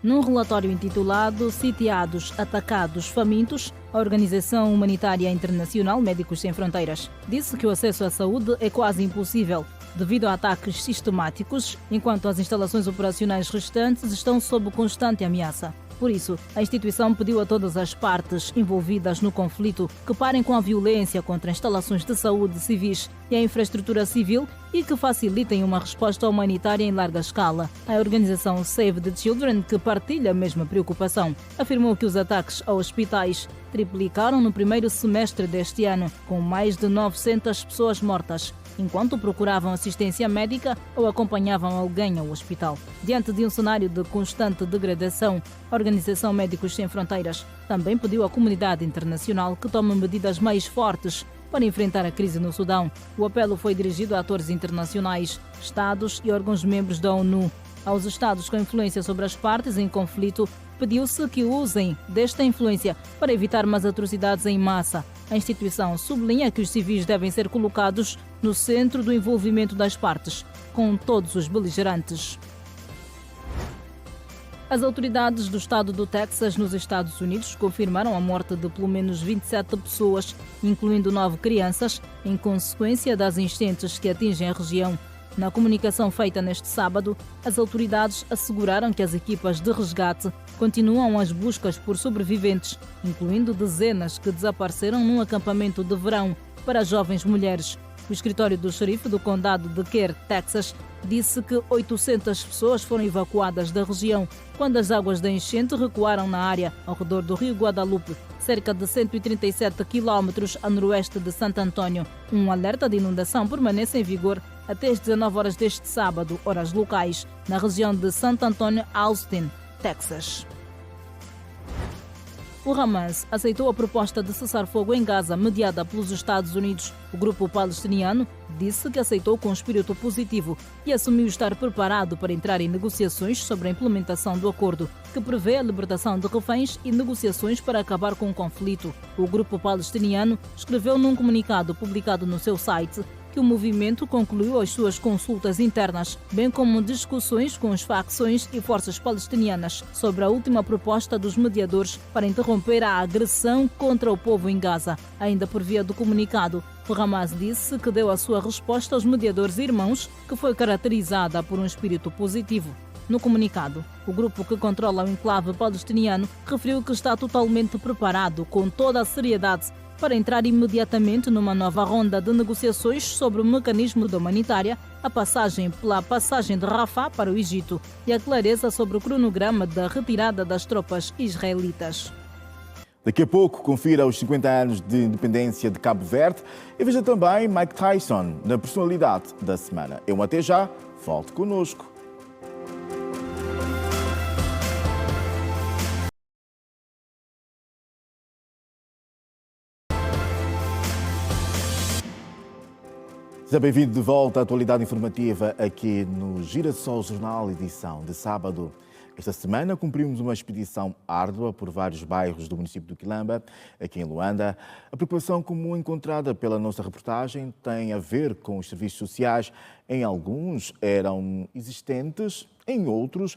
Num relatório intitulado Sitiados, Atacados, Famintos, a Organização Humanitária Internacional Médicos Sem Fronteiras disse que o acesso à saúde é quase impossível devido a ataques sistemáticos, enquanto as instalações operacionais restantes estão sob constante ameaça. Por isso, a instituição pediu a todas as partes envolvidas no conflito que parem com a violência contra instalações de saúde civis e a infraestrutura civil e que facilitem uma resposta humanitária em larga escala. A organização Save the Children, que partilha a mesma preocupação, afirmou que os ataques a hospitais triplicaram no primeiro semestre deste ano, com mais de 900 pessoas mortas, enquanto procuravam assistência médica ou acompanhavam alguém ao hospital. Diante de um cenário de constante degradação, a Organização Médicos Sem Fronteiras também pediu à comunidade internacional que tome medidas mais fortes para enfrentar a crise no Sudão. O apelo foi dirigido a atores internacionais, Estados e órgãos-membros da ONU. Aos Estados com influência sobre as partes em conflito, pediu-se que usem desta influência para evitar mais atrocidades em massa. A instituição sublinha que os civis devem ser colocados no centro do envolvimento das partes, com todos os beligerantes. As autoridades do estado do Texas, nos Estados Unidos, confirmaram a morte de pelo menos 27 pessoas, incluindo 9 crianças, em consequência das enchentes que atingem a região. Na comunicação feita neste sábado, as autoridades asseguraram que as equipas de resgate continuam as buscas por sobreviventes, incluindo dezenas que desapareceram num acampamento de verão para jovens mulheres. O escritório do xerife do condado de Kerr, Texas, disse que 800 pessoas foram evacuadas da região quando as águas da enchente recuaram na área ao redor do rio Guadalupe, cerca de 137 quilômetros a noroeste de Santo Antônio. Um alerta de inundação permanece em vigor até às 19 horas deste sábado, horas locais, na região de Santo Antônio, Austin, Texas. O Hamas aceitou a proposta de cessar-fogo em Gaza mediada pelos Estados Unidos. O grupo palestiniano disse que aceitou com espírito positivo e assumiu estar preparado para entrar em negociações sobre a implementação do acordo, que prevê a libertação de reféns e negociações para acabar com o conflito. O grupo palestiniano escreveu num comunicado publicado no seu site que o movimento concluiu as suas consultas internas, bem como discussões com as facções e forças palestinianas sobre a última proposta dos mediadores para interromper a agressão contra o povo em Gaza. Ainda por via do comunicado, o Hamas disse que deu a sua resposta aos mediadores irmãos, que foi caracterizada por um espírito positivo. No comunicado, o grupo que controla o enclave palestiniano referiu que está totalmente preparado, com toda a seriedade, para entrar imediatamente numa nova ronda de negociações sobre o mecanismo da humanitária, a passagem pela passagem de Rafah para o Egito e a clareza sobre o cronograma da retirada das tropas israelitas. Daqui a pouco, confira os 50 anos de independência de Cabo Verde e veja também Mike Tyson na personalidade da semana. Eu até já, volte connosco. Seja bem-vindo de volta à atualidade informativa aqui no Girassol Jornal, edição de sábado. Esta semana cumprimos uma expedição árdua por vários bairros do município do Quilamba, aqui em Luanda. A preocupação comum encontrada pela nossa reportagem tem a ver com os serviços sociais. Em alguns eram existentes, em outros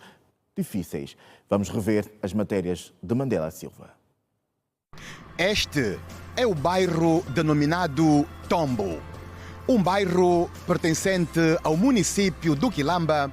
difíceis. Vamos rever as matérias de Mandela Silva. Este é o bairro denominado Tombo. Um bairro pertencente ao município do Quilamba.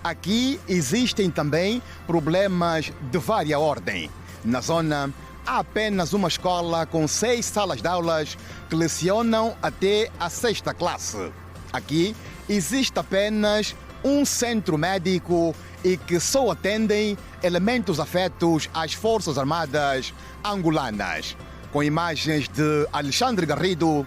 Aqui existem também problemas de vária ordem. Na zona, há apenas uma escola com 6 salas de aulas que lecionam até a 6ª classe. Aqui existe apenas um centro médico e que só atendem elementos afetos às Forças Armadas angolanas. Com imagens de Alexandre Garrido,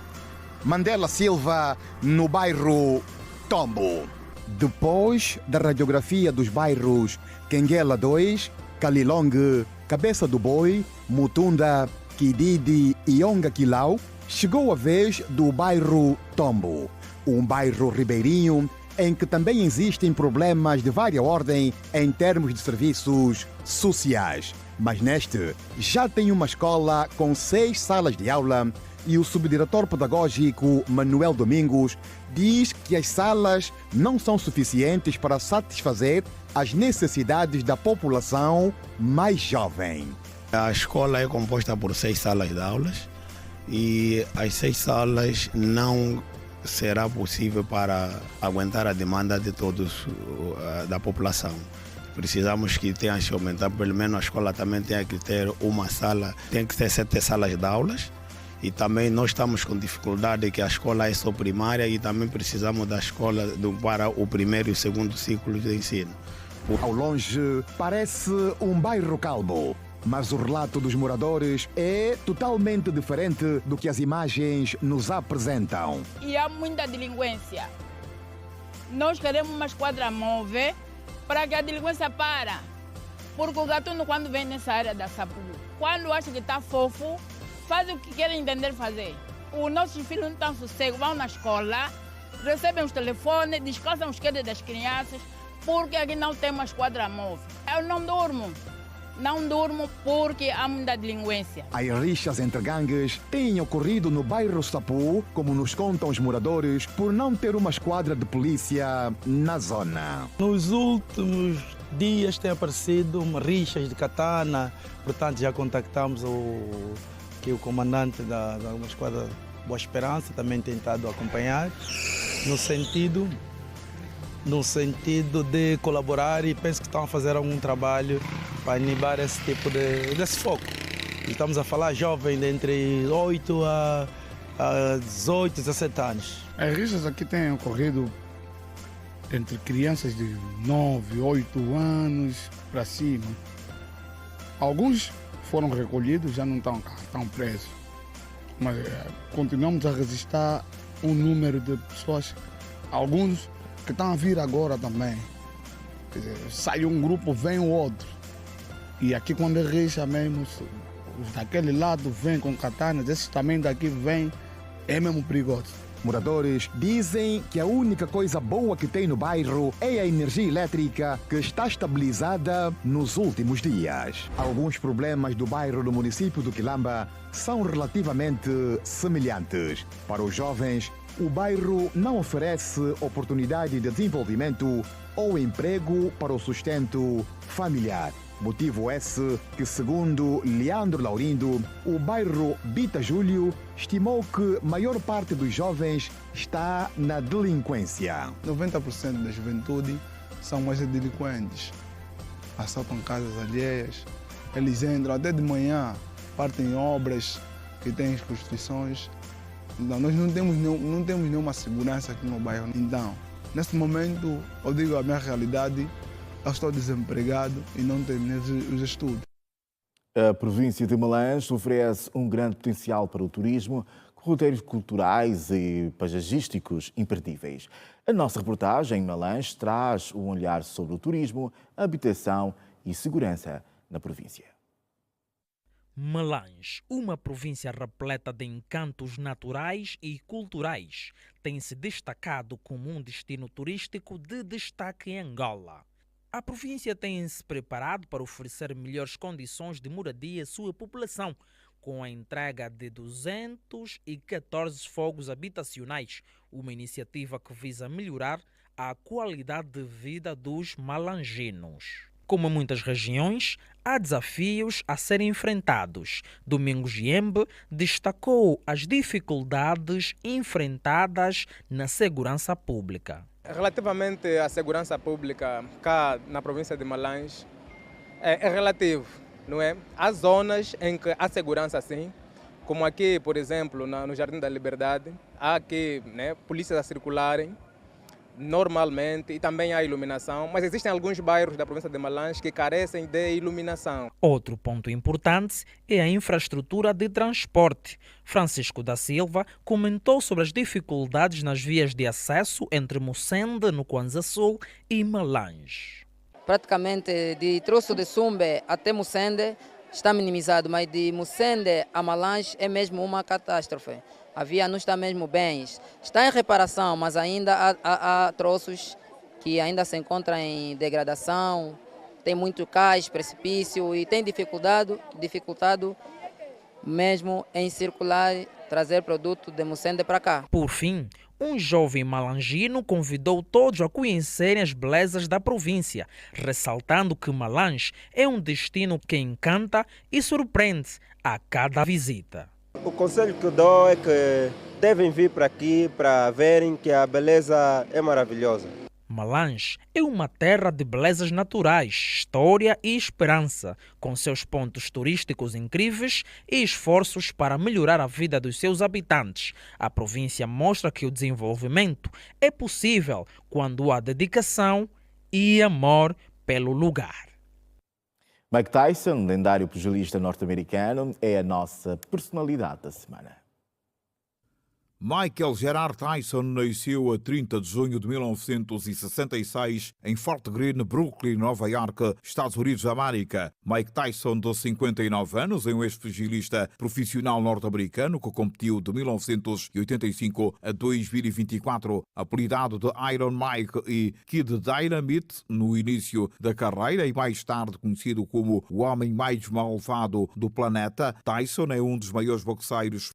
Mandela Silva, no bairro Tombo. Depois da radiografia dos bairros Quenguela 2, Calilongue, Cabeça do Boi, Mutunda, Kididi e Onga Quilau, chegou a vez do bairro Tombo, um bairro ribeirinho em que também existem problemas de vária ordem em termos de serviços sociais. Mas neste já tem uma escola com 6 salas de aula e o subdiretor pedagógico Manuel Domingos diz que as salas não são suficientes para satisfazer as necessidades da população mais jovem. A escola é composta por 6 salas de aulas e as 6 salas não será possível para aguentar a demanda de todos da população. Precisamos que tenha que aumentar, pelo menos a escola também tem que ter uma sala, tem que ter 7 salas de aulas. E também nós estamos com dificuldade que a escola é só primária e também precisamos da escola para o primeiro e o segundo ciclo de ensino. Ao longe, parece um bairro calmo, mas o relato dos moradores é totalmente diferente do que as imagens nos apresentam. E há muita delinquência. Nós queremos uma esquadra móvel para que a delinquência pare. Porque o gatuno, quando vem nessa área da Sapu, quando acha que está fofo, faz o que querem entender fazer. Os nossos filhos não estão sossego, vão na escola, recebem os telefones, descansam os quedas das crianças, porque aqui não tem uma esquadra móvel. Eu não durmo porque há muita delinquência. As rixas entre gangues têm ocorrido no bairro Sapu, como nos contam os moradores, por não ter uma esquadra de polícia na zona. Nos últimos dias tem aparecido rixas de katana, portanto já contactamos o comandante da uma esquadra Boa Esperança, também tem tentado acompanhar, no sentido de colaborar, e penso que estão a fazer algum trabalho para inibir esse tipo desse foco. Estamos a falar jovem de entre 8 a 18, 17 anos. As rixas aqui têm ocorrido entre crianças de 9, 8 anos para cima. Alguns foram recolhidos, já não estão presos. Mas continuamos a registrar um número de pessoas alguns que estão a vir agora também. Quer dizer, sai um grupo, vem o outro. E aqui quando é rixa mesmo, os daquele lado vêm com katanas, esses também daqui vêm, é mesmo perigoso. Moradores dizem que a única coisa boa que tem no bairro é a energia elétrica, que está estabilizada nos últimos dias. Alguns problemas do bairro do município do Quilamba são relativamente semelhantes. Para os jovens, o bairro não oferece oportunidade de desenvolvimento ou emprego para o sustento familiar. Motivo esse que, segundo Leandro Laurindo, o bairro Bita Júlio estimou que a maior parte dos jovens está na delinquência. 90% da juventude são mais delinquentes. Assaltam casas alheias, eles entram até de manhã, partem obras que têm construções. Então, nós não temos nenhuma segurança aqui no bairro. Então, nesse momento, eu digo a minha realidade, eu estou desempregado e não terminei os estudos. A província de Malange oferece um grande potencial para o turismo, com roteiros culturais e paisagísticos imperdíveis. A nossa reportagem em Malange traz um olhar sobre o turismo, habitação e segurança na província. Malange, uma província repleta de encantos naturais e culturais, tem se destacado como um destino turístico de destaque em Angola. A província tem-se preparado para oferecer melhores condições de moradia à sua população, com a entrega de 214 fogos habitacionais, uma iniciativa que visa melhorar a qualidade de vida dos malanginos. Como em muitas regiões, há desafios a serem enfrentados. Domingos Giembe destacou as dificuldades enfrentadas na segurança pública. Relativamente à segurança pública cá na província de Malange, é relativo, não é? Há zonas em que há segurança sim, como aqui, por exemplo, no Jardim da Liberdade, há aqui polícias a circularem normalmente e também há iluminação, mas existem alguns bairros da província de Malange que carecem de iluminação. Outro ponto importante é a infraestrutura de transporte. Francisco da Silva comentou sobre as dificuldades nas vias de acesso entre Mucende, no Kwanza Sul, e Malange. Praticamente de Troço de Sumbe até Mucende está minimizado, mas de Mucende a Malange é mesmo uma catástrofe. A via não está mesmo bem. Está em reparação, mas ainda há troços que ainda se encontram em degradação, tem muito cais, precipício e tem dificultado mesmo em circular, trazer produto de Mucende para cá. Por fim, um jovem malangino convidou todos a conhecerem as belezas da província, ressaltando que Malange é um destino que encanta e surpreende a cada visita. O conselho que eu dou é que devem vir para aqui para verem que a beleza é maravilhosa. Malange é uma terra de belezas naturais, história e esperança, com seus pontos turísticos incríveis e esforços para melhorar a vida dos seus habitantes. A província mostra que o desenvolvimento é possível quando há dedicação e amor pelo lugar. Mike Tyson, lendário pugilista norte-americano, é a nossa personalidade da semana. Michael Gerard Tyson nasceu a 30 de junho de 1966 em Fort Greene, Brooklyn, Nova York, Estados Unidos da América. Mike Tyson, de 59 anos, é um ex-pugilista profissional norte-americano que competiu de 1985 a 2024. Apelidado de Iron Mike e Kid Dynamite no início da carreira e mais tarde conhecido como o homem mais malvado do planeta, Tyson é um dos maiores boxeiros.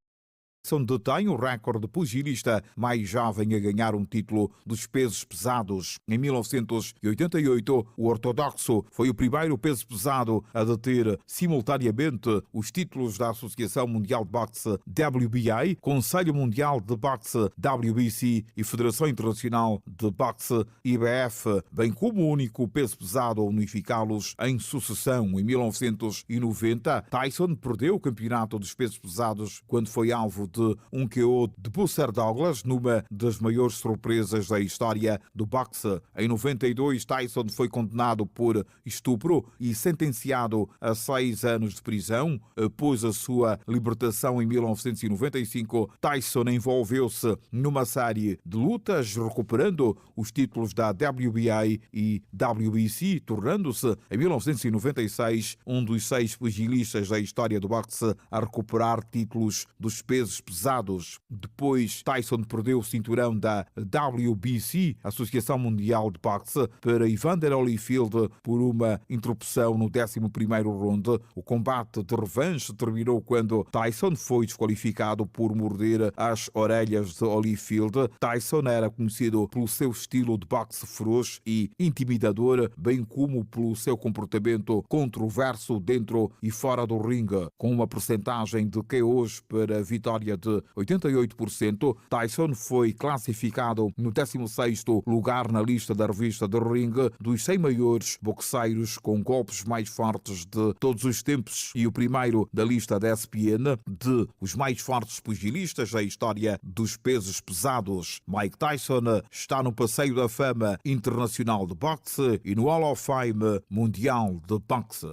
Tyson detém o recorde de pugilista mais jovem a ganhar um título dos pesos pesados. Em 1988, o ortodoxo foi o primeiro peso pesado a deter simultaneamente os títulos da Associação Mundial de Boxe WBA, Conselho Mundial de Boxe WBC e Federação Internacional de Boxe IBF, bem como o único peso pesado a unificá-los em sucessão. Em 1990, Tyson perdeu o campeonato dos pesos pesados quando foi alvo de um KO de Buster Douglas numa das maiores surpresas da história do boxe. Em 92, Tyson foi condenado por estupro e sentenciado a 6 anos de prisão. Após a sua libertação em 1995, Tyson envolveu-se numa série de lutas, recuperando os títulos da WBA e WBC, tornando-se, em 1996, um dos 6 pugilistas da história do boxe a recuperar títulos dos pesos pesados. Depois, Tyson perdeu o cinturão da WBC, Associação Mundial de Boxe, para Evander Holyfield por uma interrupção no 11º round. O combate de revanche terminou quando Tyson foi desqualificado por morder as orelhas de Holyfield. Tyson era conhecido pelo seu estilo de boxe feroz e intimidador, bem como pelo seu comportamento controverso dentro e fora do ringue. Com uma percentagem de KOs para a vitória de 88%, Tyson foi classificado no 16º lugar na lista da revista The Ring dos 100 maiores boxeiros com golpes mais fortes de todos os tempos e o primeiro da lista da ESPN de os mais fortes pugilistas da história dos pesos pesados. Mike Tyson está no Passeio da Fama Internacional de Boxe e no Hall of Fame Mundial de Boxe.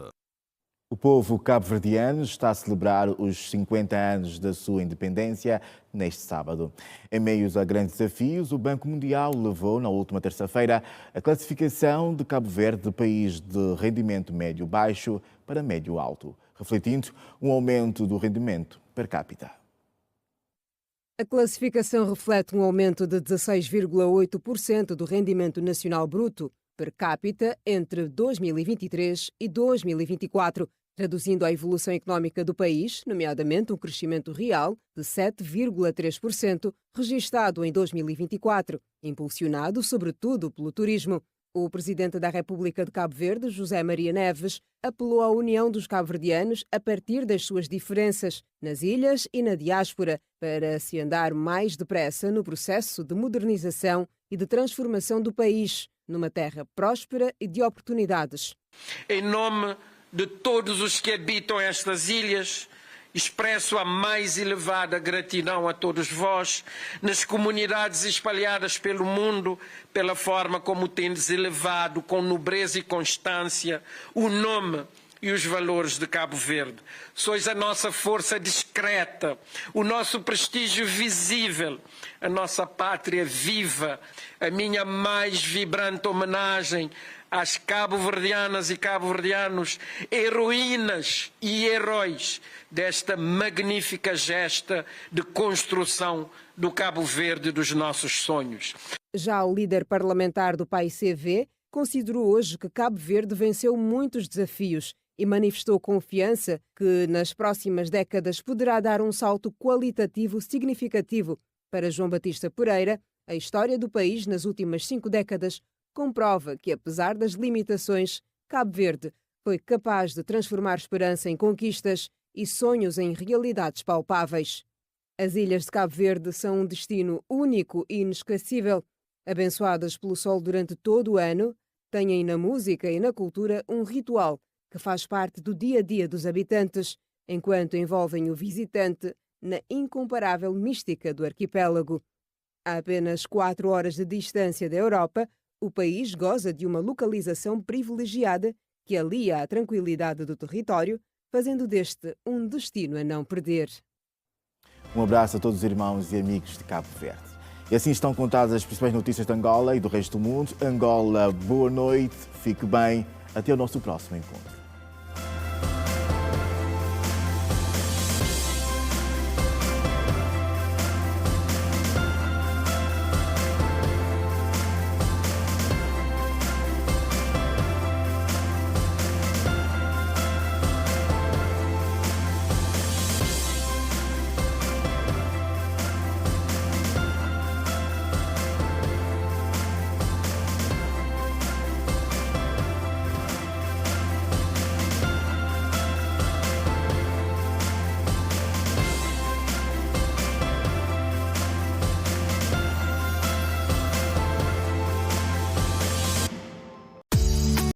O povo cabo-verdiano está a celebrar os 50 anos da sua independência neste sábado. Em meio a grandes desafios, o Banco Mundial levou, na última terça-feira, a classificação de Cabo Verde de país de rendimento médio-baixo para médio-alto, refletindo um aumento do rendimento per capita. A classificação reflete um aumento de 16,8% do rendimento nacional bruto per capita entre 2023 e 2024, traduzindo a evolução económica do país, nomeadamente um crescimento real de 7,3%, registado em 2024, impulsionado sobretudo pelo turismo. O presidente da República de Cabo Verde, José Maria Neves, apelou à união dos cabo-verdianos a partir das suas diferenças nas ilhas e na diáspora, para se andar mais depressa no processo de modernização e de transformação do país numa terra próspera e de oportunidades. Em nome de todos os que habitam estas ilhas, expresso a mais elevada gratidão a todos vós, nas comunidades espalhadas pelo mundo, pela forma como tendes elevado com nobreza e constância o nome e os valores de Cabo Verde. Sois a nossa força discreta, o nosso prestígio visível, a nossa pátria viva, a minha mais vibrante homenagem às cabo-verdianas e cabo-verdianos, heroínas e heróis desta magnífica gesta de construção do Cabo Verde dos nossos sonhos. Já o líder parlamentar do PAICV considerou hoje que Cabo Verde venceu muitos desafios e manifestou confiança que nas próximas décadas poderá dar um salto qualitativo significativo. Para João Batista Pereira, a história do país nas últimas 5 décadas comprova que, apesar das limitações, Cabo Verde foi capaz de transformar esperança em conquistas e sonhos em realidades palpáveis. As ilhas de Cabo Verde são um destino único e inesquecível. Abençoadas pelo sol durante todo o ano, têm na música e na cultura um ritual que faz parte do dia-a-dia dos habitantes, enquanto envolvem o visitante na incomparável mística do arquipélago. A apenas 4 horas de distância da Europa, o país goza de uma localização privilegiada que alia a tranquilidade do território, fazendo deste um destino a não perder. Um abraço a todos os irmãos e amigos de Cabo Verde. E assim estão contadas as principais notícias de Angola e do resto do mundo. Angola, boa noite, fique bem, até o nosso próximo encontro.